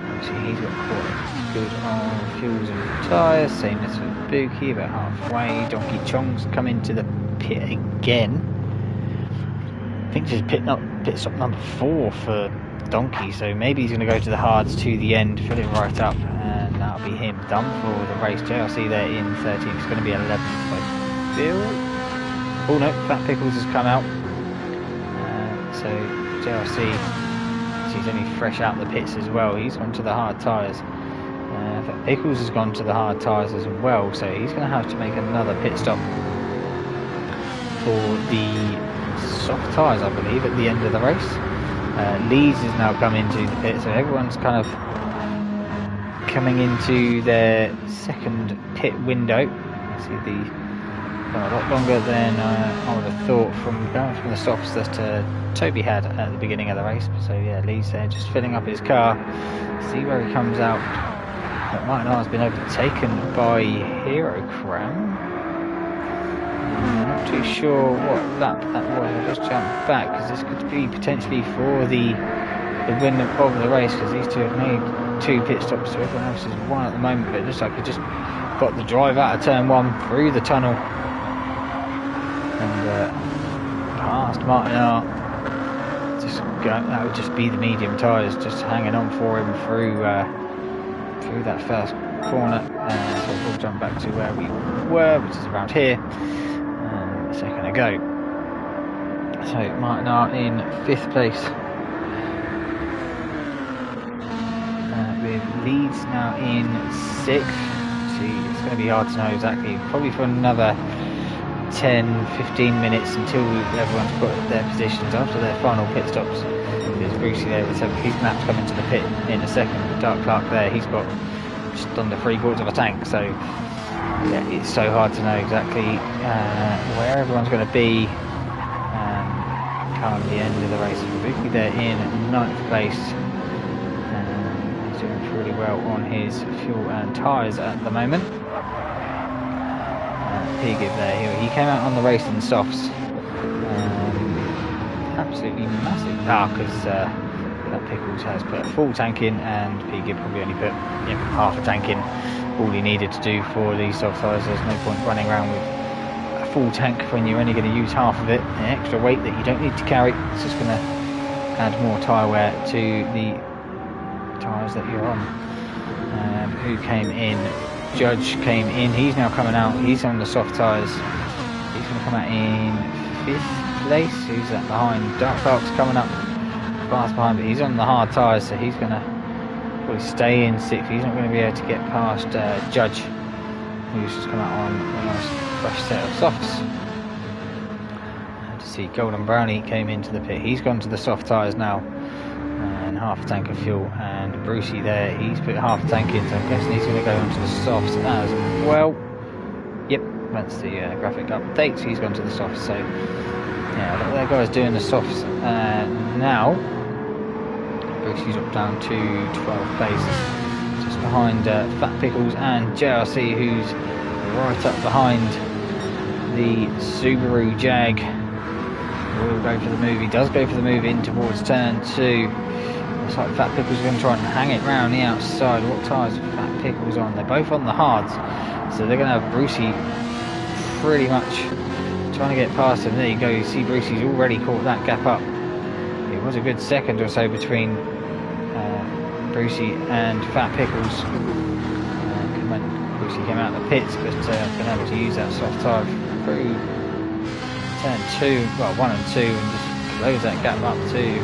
Obviously he's got quite good on fuels and tyres. Same as for Buki, about halfway. Donkey Chong's come into the pit again. I think this is pit stop number 4 for Donkey, so maybe he's going to go to the hards to the end, fill it right up, and that'll be him done for the race. JRC there in 13th, it's going to be 11th by Bill. Oh no, Fat Pickles has come out, so JRC, he's only fresh out the pits as well. He's gone to the hard tyres. Fat Pickles has gone to the hard tyres as well, so he's going to have to make another pit stop for the soft tyres, I believe, at the end of the race. Leeds has now come into the pit, so everyone's kind of coming into their second pit window. See, a lot longer than I would have thought from going from the softs that Toby had at the beginning of the race. So yeah, Leeds there just filling up his car. See where he comes out. But Martin R has been overtaken by Hero Cram. I'm not too sure what lap that was. I'll just jump back, because this could be potentially for the win of the race, because these two have made 2 pit stops, so everyone else is 1 at the moment. But it looks like he just got the drive out of turn 1 through the tunnel and past Martin R. That would just be the medium tyres just hanging on for him through that first corner. So we'll jump back to where we were, which is around here. A second ago. So Martin R in 5th place, with Leeds now in 6th. See, it's going to be hard to know exactly, probably for another 10-15 minutes until everyone's put their positions after their final pit stops. There's Brucey there with 7th. He's going to have to come into the pit in a second. Dark Clark there, he's got just under 3/4 of a tank, so yeah, it's so hard to know exactly where everyone's going to be come the end of the race. Buki there in 9th place, he's doing pretty well on his fuel and tyres at the moment. P-Gib there, he came out on the race in softs, absolutely massive car, because that Pickles has put a full tank in, and P-Gib probably only put half a tank in. All he needed to do for these soft tyres. There's no point running around with a full tank when you're only going to use half of it. An extra weight that you don't need to carry. It's just going to add more tyre wear to the tyres that you're on. Who came in? Judge came in. He's now coming out. He's on the soft tyres. He's going to come out in 5th place. Who's that behind? Dark Clark's coming up fast behind, but he's on the hard tyres, so he's going to Will stay in 6th. He's not going to be able to get past Judge, who's just come out on a nice fresh set of softs. To see Golden Brownie came into the pit. He's gone to the soft tyres now, and half a tank of fuel. And Brucey there, he's put half a tank in, so I'm guessing he's going to go onto the softs as well. Yep, that's the graphic update. He's gone to the softs. So yeah, look at that guy's doing the softs now. Brucey's up down to 12th place, just behind Fat Pickles and JRC, who's right up behind the Subaru Jag. Will go for the move. He does go for the move in towards turn 2. Looks like Fat Pickles is going to try and hang it round the outside. What tyres are Fat Pickles on? They're both on the hards, so they're going to have Brucey pretty much trying to get past him. There you go. You see Brucey's already caught that gap up. It was a good second or so between Brucey and Fat Pickles. When Brucey came out of the pits, but been able to use that soft tyre through turn 2, well 1 and 2, and just close that gap up to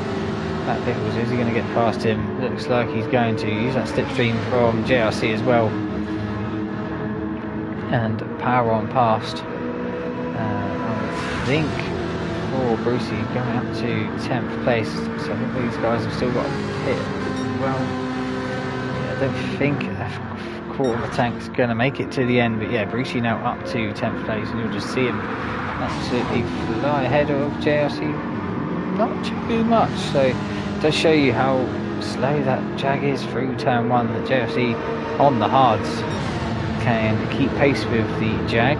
Fat Pickles. Is he going to get past him? Looks like he's going to use that slipstream from JRC as well, and power on past. I think for Brucey going up to 10th place, so I think these guys have still got a pit well. I don't think a quarter of a tank's going to make it to the end, but yeah, Brucey now up to 10th place, and you'll just see him absolutely fly ahead of JRC, not too much. So it does show you how slow that Jag is through turn 1, that JRC on the hards can keep pace with the Jag.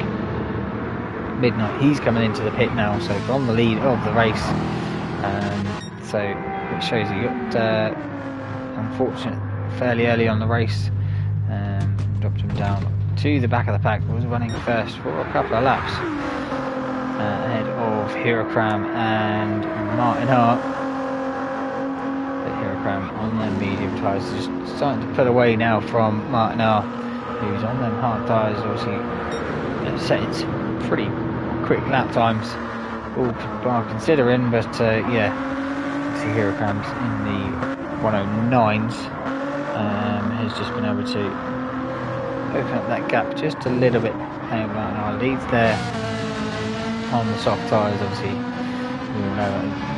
Midnight, he's coming into the pit now, so from the lead of the race. So it shows you got unfortunate fairly early on the race, dropped him down to the back of the pack. Was running first for a couple of laps ahead of Hirokram and Martin Hart. But Hirokram on them medium tyres, just starting to pull away now from Martin Hart, who's on them hard tyres, obviously setting some pretty quick lap times, all bar considering, but yeah, see Hirokram's in the 109s, has just been able to open up that gap just a little bit. Our leads there on the soft tyres. Obviously we all know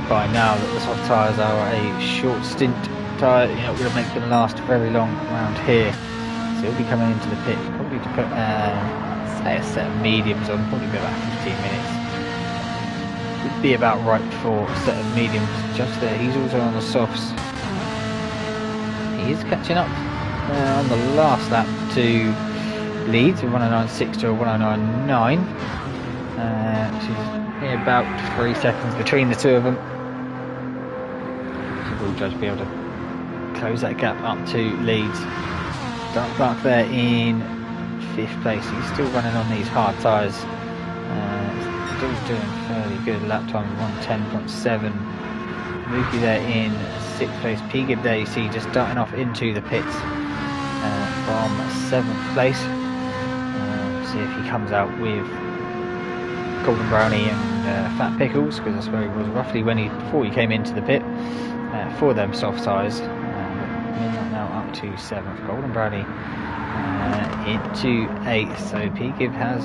by now that the soft tyres are a short stint tyre, you're not going to make them last very long around here, so he'll be coming into the pit probably to put say a set of mediums on, probably be about 15 minutes. Would be about right for a set of mediums just there. He's also on the softs. He is catching up on the last lap to Leeds, a 109.6 to a 109.9, which is about 3 seconds between the two of them. So will Judge be able to close that gap up to Leeds. Dark Clark there in 5th place. He's still running on these hard tyres. Still doing fairly good lap time, 110.7. Mookie there in 6th place. P-Gib there, you see, just starting off into the pits from 7th place. See if he comes out with Golden Brownie and Fat Pickles, because that's where he was roughly before he came into the pit for them soft tyres. Midnight now up to 7th. Golden Brownie into 8th. So P-Gib has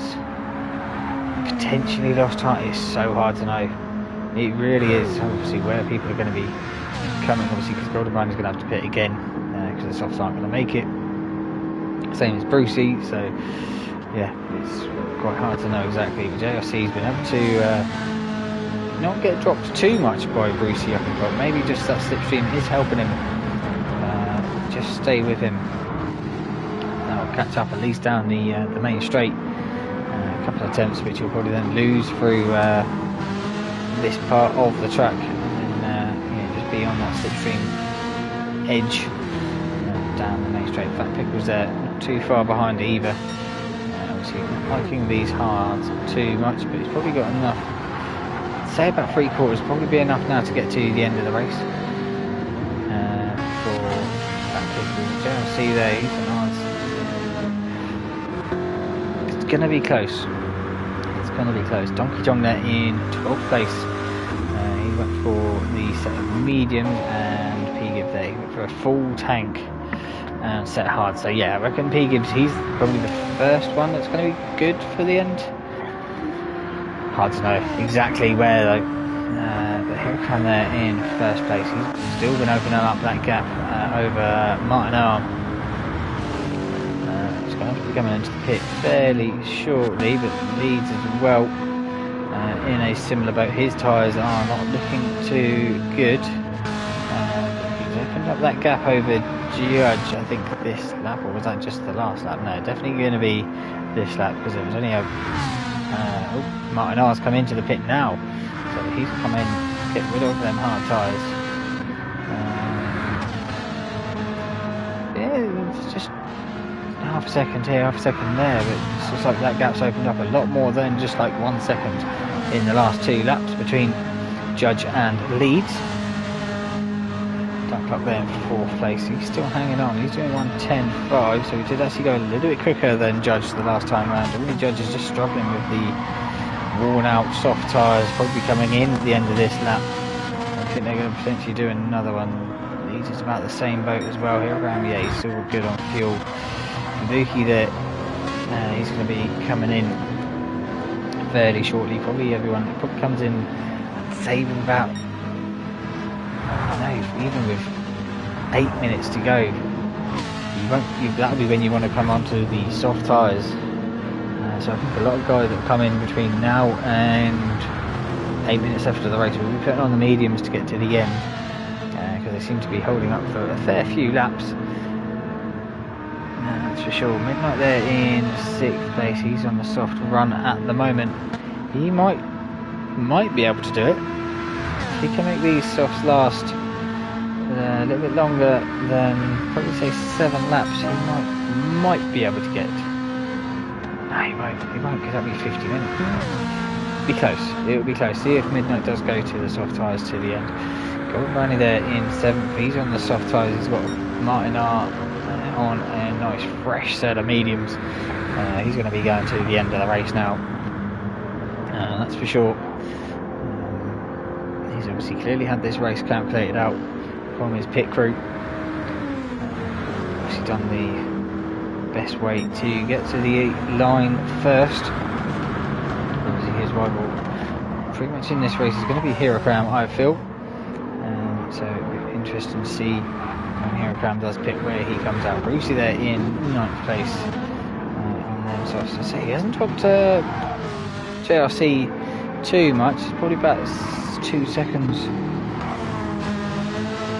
potentially lost time. It's so hard to know. It really is. Obviously, where people are going to be coming, obviously, because Golden Brownie's going to have to pit again because the softs aren't going to make it. Same as Brucey. So yeah, it's quite hard to know exactly. But JRC's been able to not get dropped too much by Brucey up in front. Maybe just that slipstream is helping him. Just stay with him. That'll catch up at least down the main straight. A couple of attempts which he'll probably then lose through this part of the track, and then just be on that slipstream edge down the main straight. Fat Pickles there, not too far behind either. Obviously not liking these hards too much, but he's probably got enough. I'd say about 3/4 probably be enough now to get to the end of the race. For Fat Pickles, JLC there, he's a nice. It's going to be close. It's going to be close. Donkey Kong there in 12th place. He went for the set of mediums, and P-Gib there. He went for a full tank. and set hard. So yeah, I reckon P Gibbs, he's probably the first one that's going to be good for the end. Hard to know exactly where though, but here come there in first place. He's still been opening up that gap over Martin Arm. He's going to be coming into the pit fairly shortly, but leads as well in a similar boat. His tyres are not looking too good. He's opened up that gap over Judge, I think this lap, or was that just the last lap? No, definitely going to be this lap, because it was only a Martin R's come into the pit now, so he's come in, get rid of them hard tyres. Yeah, it's just half a second here, half a second there, but it looks like that gap's opened up a lot more than just like 1 second in the last 2 laps between Judge and Leeds. Duck up there in 4th place. He's still hanging on. He's doing 1:10.5, so he did actually go a little bit quicker than Judge the last time round. Really, Judge is just struggling with the worn out soft tyres, probably coming in at the end of this lap. I think they're going to potentially do another one. Leeds is about the same boat as well here around. Yeah, he's still good on fuel. Ibuki there, he's going to be coming in fairly shortly. Probably comes in, saving about, even with 8 minutes to go, that'll be when you want to come onto the soft tyres. So I think a lot of guys that come in between now and 8 minutes after the race will be putting on the mediums to get to the end, because they seem to be holding up for a fair few laps. That's for sure. Midnight there in 6th place. He's on the soft run at the moment. He might be able to do it. If he can make these softs last a little bit longer than, probably say 7 laps, he might be able to get it. No, he won't, because that'll be 50 minutes. Be close, it will be close. See if Midnight does go to the soft tyres to the end. Golden Brownie there in 7th. He's on the soft tyres. He's got Martin R on a nice fresh set of mediums. He's going to be going to the end of the race now. That's for sure. He's obviously clearly had this race calculated out from his pit crew. Obviously done the best way to get to the line first. Obviously his rival pretty much in this race is going to be Hirokram, I feel. So it'll be interesting to see when Hirokram does pit where he comes out. Brucey there in 9th place on them softs. So he hasn't dropped JRC too much. It's probably about 2 seconds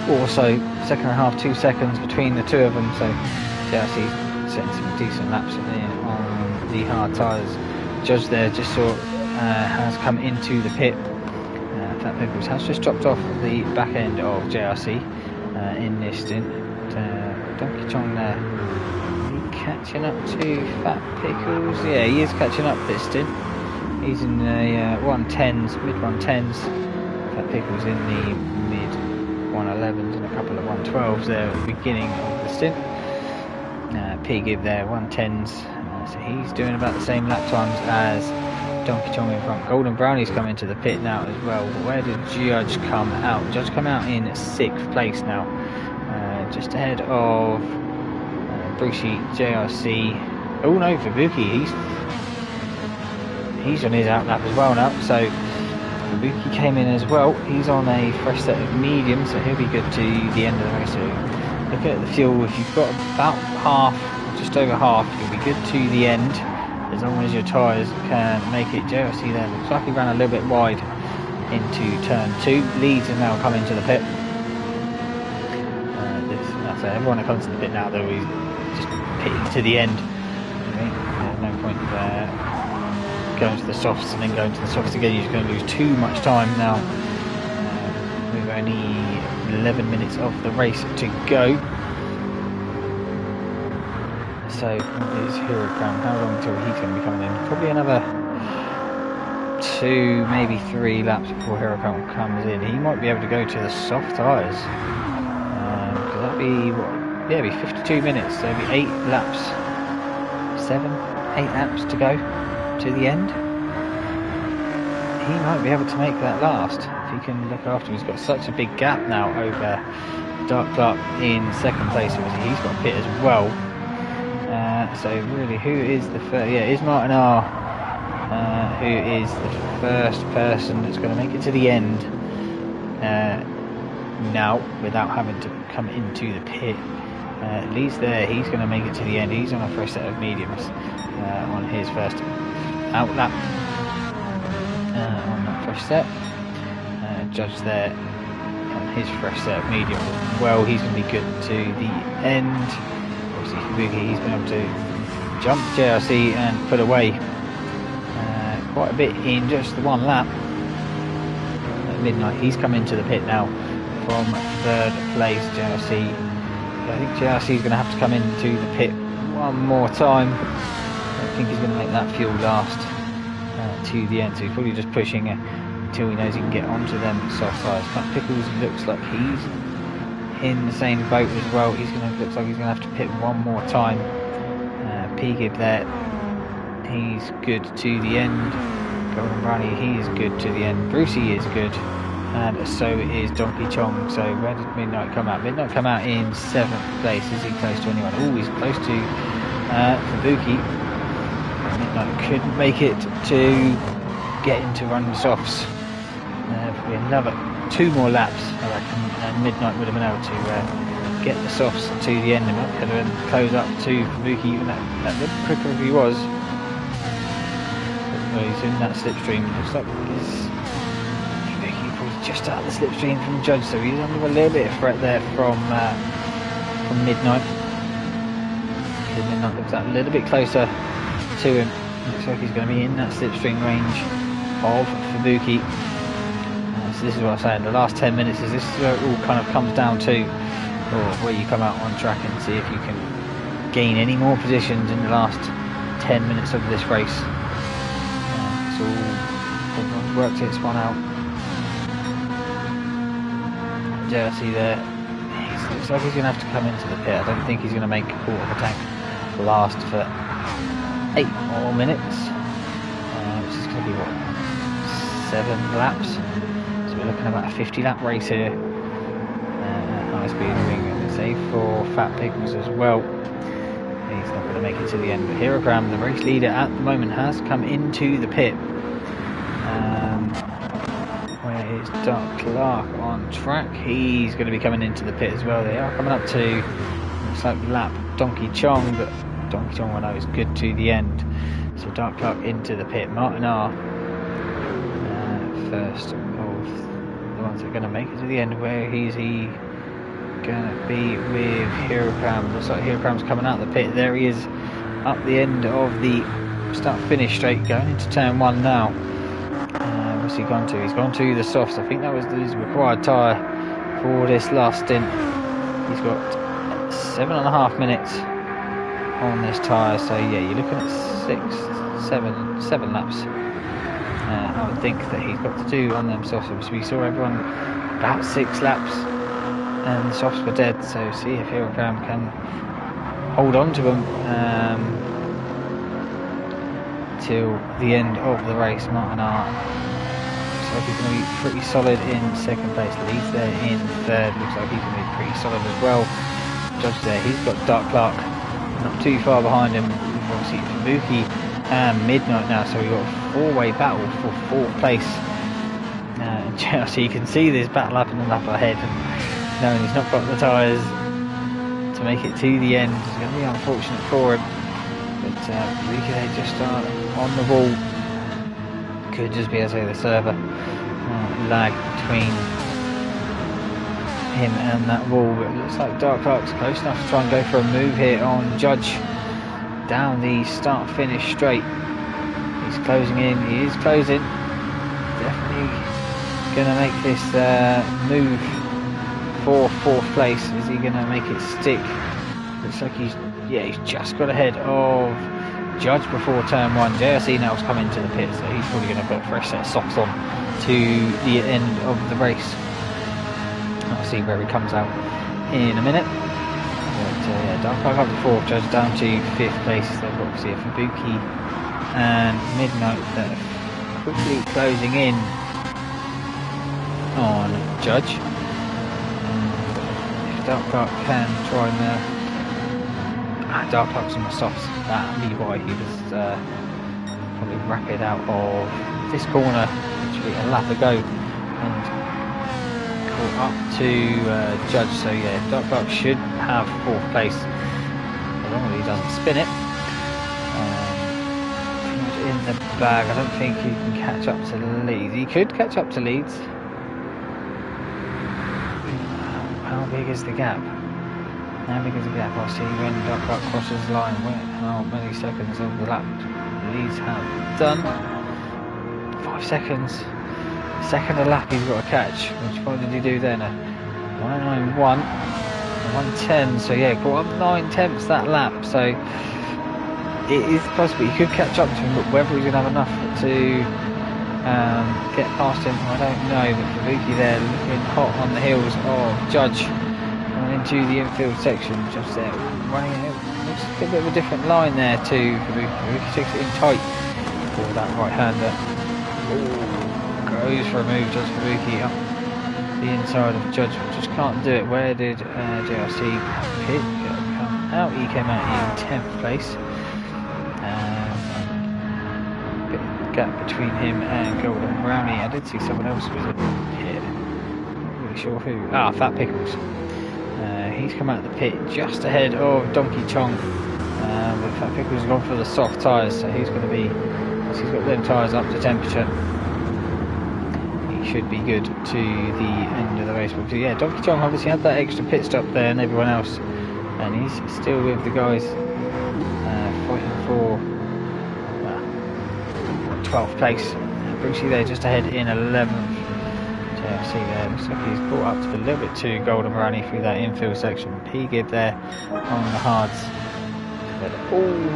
or so, second and a half, 2 seconds between the two of them. So JRC's setting some decent laps on the hard tyres. Judge there just has come into the pit. Fat Pickles has just dropped off the back end of JRC in this stint. Donkey Chong there, is he catching up to Fat Pickles? Yeah, he is catching up this stint. He's in the 110s, mid 110s. Fat Pickles in the mid 111s and a couple of 112s there at the beginning of the stint. P-Gib there, 110s. So he's doing about the same lap times as Donkey Chong in front. Golden Brownie's come into the pit now as well. But where did Judge come out? Judge come out in 6th place now. Just ahead of Brucey, JRC. Oh no, for Buki, he's on his outlap as well now. So Buki came in as well. He's on a fresh set of mediums, so he'll be good to the end of the race. So look at the fuel. If you've got about half, just over half, you'll be good to the end, as long as your tyres can make it. JRC there looks like he ran a little bit wide into turn 2. Leeds has now come into the pit. So everyone that comes to the pit now, they'll be just pitting to the end. There's no point going to the softs and then going to the softs again. You're just going to lose too much time now. We've only 11 minutes of the race to go. So what is Hirokram? How long until he's going to be coming in? Probably another 2, maybe 3 laps before Hirokram comes in. He might be able to go to the soft tyres. That'll be what? Yeah, it'll be 52 minutes. So it'll be 8 laps, 8 laps to go to the end. He might be able to make that last if he can look after him. He's got such a big gap now over Dark Clark in second place. Obviously, he's got a pit as well. So really, who is the first? Yeah, is Martin R. Who is the first person that's going to make it to the end now without having to come into the pit. At least there, he's going to make it to the end. He's on a fresh set of mediums on his first out lap on that fresh set. Judge there on his fresh set of mediums as well. He's going to be good to the end. Obviously, Fubuki, he's been able to jump JRC and put away quite a bit in just the one lap. At midnight, he's come into the pit now from third place. JRC, I think JRC is going to have to come into the pit one more time. I don't think he's going to make that fuel last to the end, so he's probably just pushing until he knows he can get onto them soft sides. But Pickles looks like he's in the same boat as well. Looks like he's going to have to pit one more time. P-Gib there, he's good to the end. Golden Brownie, he is good to the end. Brucey is good, and so is Donkey Chong. So where did Midnight come out? Midnight come out in 7th place. Is he close to anyone? Oh, he's close to Fubuki. Midnight couldn't make it to get into running softs. For another 2 more laps, I reckon, and Midnight would have been able to get the softs to the end and close up to Fubuki even that little quicker as he was. But he's in that slipstream. Looks like Fubuki was just out of the slipstream from Judge, so he's under a little bit of threat there from Midnight. Midnight looks a little bit closer to him. Looks like he's going to be in that slipstream range of Fubuki. So this is what I'm saying, the last 10 minutes is this is where it all kind of comes down to, or where you come out on track and see if you can gain any more positions in the last 10 minutes of this race. So everyone's worked its one out. Jersey there, looks like he's going to have to come into the pit. I don't think he's going to make a quarter of a tank last for 8 more minutes, which is going to be what, 7 laps. So we're looking at about a 50 lap race here. High speed ring, and say for Fat Pickles as well. He's not going to make it to the end, but Hirogram, the race leader at the moment, has come into the pit. Where is Dark Clark on track? He's going to be coming into the pit as well. They are coming up to, looks like lap Donkey Chong, but Donkey Chong I know is good to the end. So Dark Clark into the pit. Martin R, first of the ones that are going to make it to the end. Where is he going to be with Hirogram? Looks like Hirogram's coming out of the pit. There he is up the end of the start finish straight, going into turn 1 now. What's he gone to? He's gone to the softs. I think that was his required tyre for this last stint. He's got 7.5 minutes on this tyre, so yeah, you're looking at 7 laps. I would think that he's got to do on them softs. Obviously, we saw everyone about 6 laps, and the softs were dead. So see if Hirogram can hold on to them till the end of the race. Martin R, looks like he's going to be pretty solid in 2nd place. Lee's there in 3rd. Looks like he's going to be pretty solid as well. Judge there, he's got Dark Clark not too far behind him. Obviously Fubuki and Midnight now, so we've got a 4-way battle for 4th place. So you can see this battle happening up ahead, and knowing he's not got the tyres to make it to the end, it's going to be unfortunate for him. But Fubuki, they just are on the ball. Could just be, as I say, the server lag between him and that wall, but it looks like Dark Clark's close enough to try and go for a move here on Judge down the start finish straight. He's closing in, he is closing, definitely going to make this move for 4th place. Is he going to make it stick? Looks like he's just got ahead of Judge before turn 1. JRC now's come into the pit, so he's probably going to put a fresh set of socks on to the end of the race. I'll see where he comes out in a minute. But yeah, Dark Clark up to 4th, Judge down to 5th place. They've got obviously a Fubuki and Midnight that are quickly closing in on Judge. If Dark Clark can try and Dark Clark's on the softs. That'd be why he was probably rapid out of this corner, literally a lap ago, and caught up to Judge. So yeah, Dark Clark should have 4th place as long as he doesn't spin it. In the bag, I don't think he can catch up to Leeds. He could catch up to Leeds. How big is the gap? How big is the gap? I'll see when Dark Clark crosses the line. How many seconds of the lap Leeds have done? 5 seconds. Second a lap he's got to catch. Which point did he do then? 191, 110. So yeah, caught up 9/10 that lap. So it is possible he could catch up to him, but whether he's going to have enough to get past him, I don't know. But Fabuki there looking hot on the heels of Judge going into the infield section, just there running it. Looks like a bit of a different line there to Fabuki. Fabuki takes it in tight for that right-hander. Goes for a move, does Fabuki up the inside of Judge, just can't do it. Where did JRC come out? He came out in 10th place. Gap between him and Golden Brownie. I did see someone else was here. Not really sure who. Fat Pickles. He's come out of the pit just ahead of Donkey Chong. But Fat Pickles has gone for the soft tyres, so he's going to be. He's got them tyres up to temperature. He should be good to the end of the race. But yeah, Donkey Chong obviously had that extra pit stop there, and everyone else, and he's still with the guys fighting for 12th place. Brucey there just ahead in 11th. JFC there, looks like he's brought up to a little bit too Golden Brownie through that infield section. P-Gib there on the hards. But,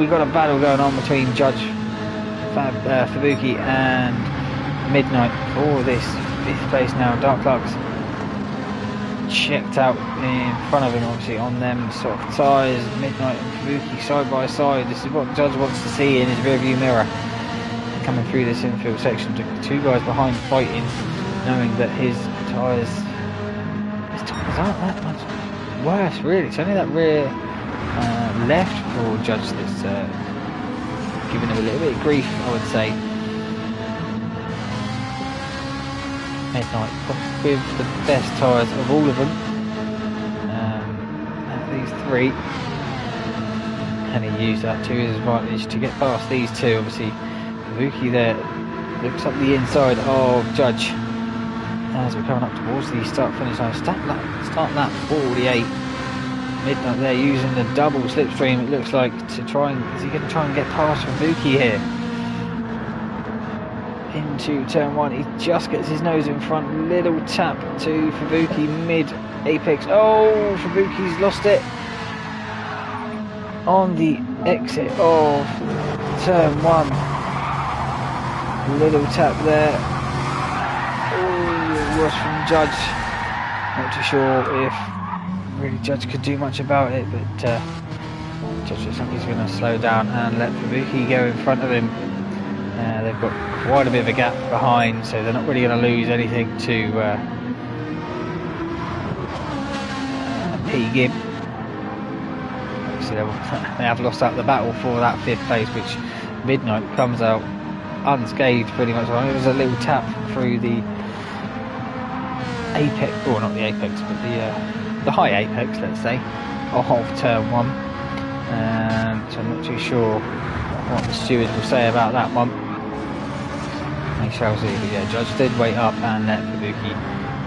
we got a battle going on between Judge Fabuki and Midnight for this 5th place now. Dark Clark's checked out in front of him, obviously on them soft tyres. Midnight and Fabuki side by side. This is what Judge wants to see in his rearview mirror. Coming through this infield section, two guys behind fighting, knowing that his tyres aren't that much worse really. It's only that rear left for Judge that's giving him a little bit of grief, I would say. Midnight with the best tyres of all of them, out of these 3, and he used that to his advantage to get past these 2. Obviously Fabuki there looks up the inside of Judge as we're coming up towards the start-finish line. Start lap 48. Midnight there using the double slipstream, it looks like, to try and... Is he going to try and get past Fabuki here? Into turn 1, he just gets his nose in front. Little tap to Fabuki mid-apex. Oh, Fabuki's lost it on the exit of turn 1. Little tap there. Oh, it was from Judge. Not too sure if really Judge could do much about it, but Judge looks like he's going to slow down and let Fabuki go in front of him. They've got quite a bit of a gap behind, so they're not really going to lose anything to P-Gib. Obviously they have lost out the battle for that 5th place, which Midnight comes out unscathed pretty much. It was a little tap through the apex, or not the apex, but the high apex, let's say, of turn 1. So I'm not too sure what the stewards will say about that one. We shall see. But yeah, Judge did wait up and let Fabuki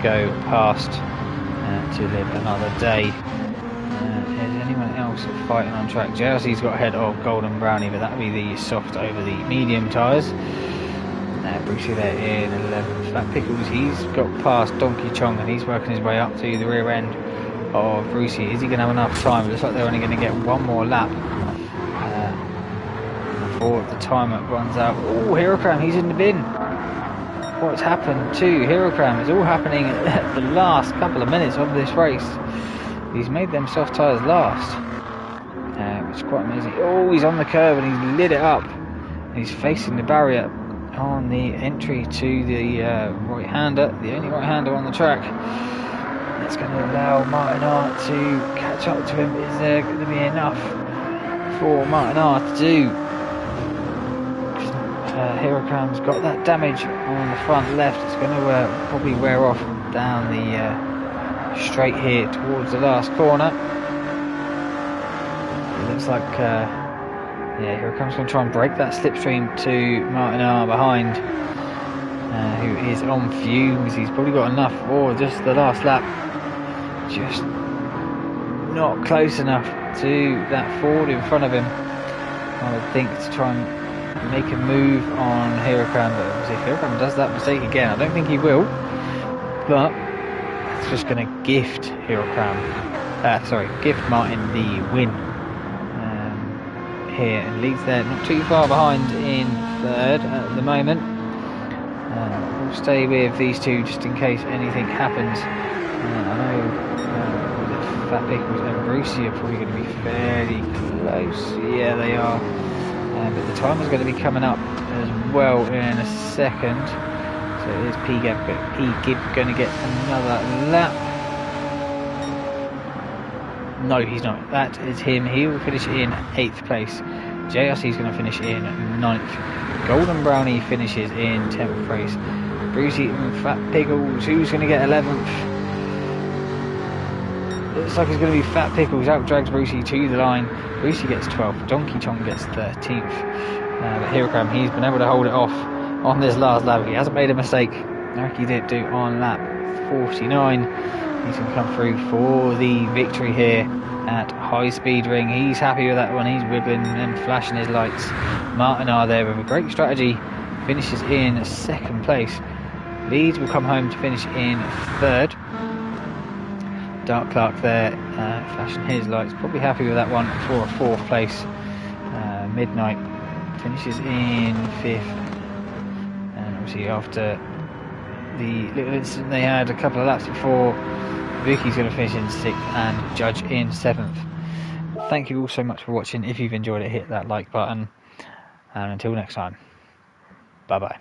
go past to live another day. Is anyone else fighting on track? JRC's got ahead of Golden Brownie, but that'll be the soft over the medium tyres. Brucey there in 11th. Fat Pickles, he's got past Donkey Chong and he's working his way up to the rear end of Brucey. Is he going to have enough time? It looks like they're only going to get one more lap before the timer runs out. Oh, Herocram, he's in the bin. What's happened to Herocram? It's all happening at the last couple of minutes of this race. He's made them soft tyres last, which is quite amazing. Oh, he's on the curb and he's lit it up. He's facing the barrier on the entry to the right-hander, the only right-hander on the track. That's going to allow Martin R to catch up to him. Is there going to be enough for Martin R to do? Hurricane's got that damage on the front left. It's going to probably wear off down the straight here towards the last corner. It looks like Hurricane's going to try and break that slipstream to Martin R behind, who is on fumes. He's probably got enough for just the last lap, just not close enough to that Ford in front of him, I would think, to try and make a move on Hurricane. But obviously if Hurricane does that mistake again, I don't think he will, but it's just going to gift gift Martin the win here, and leads there, not too far behind in third at the moment. We'll stay with these two just in case anything happens. I know Fat Pickles and Brucey are probably going to be fairly close. Yeah, they are. But the timer's going to be coming up as well in a second. So it is P-Gib going to get another lap. No, he's not. That is him. He will finish in 8th place. JRC is going to finish in 9th. Golden Brownie finishes in 10th place. Brucey and Fat Pickles, who's going to get 11th? Looks like it's going to be Fat Pickles. Out drags Brucey to the line. Brucey gets 12th. Donkey Chong gets 13th. But Hurricane, he's been able to hold it off on this last lap. He hasn't made a mistake like he did do on lap 49. He's going to come through for the victory here at High Speed Ring. He's happy with that one. He's wiggling and flashing his lights. Martin R there with a great strategy finishes in 2nd place. Leeds will come home to finish in 3rd. Dark Clark there flashing his lights, probably happy with that one for a 4th place. Midnight finishes in 5th, and obviously after the little incident they had a couple of laps before, Vicky's going to finish in 6th and Judge in 7th. Thank you all so much for watching. If you've enjoyed it, hit that like button, and until next time, bye bye.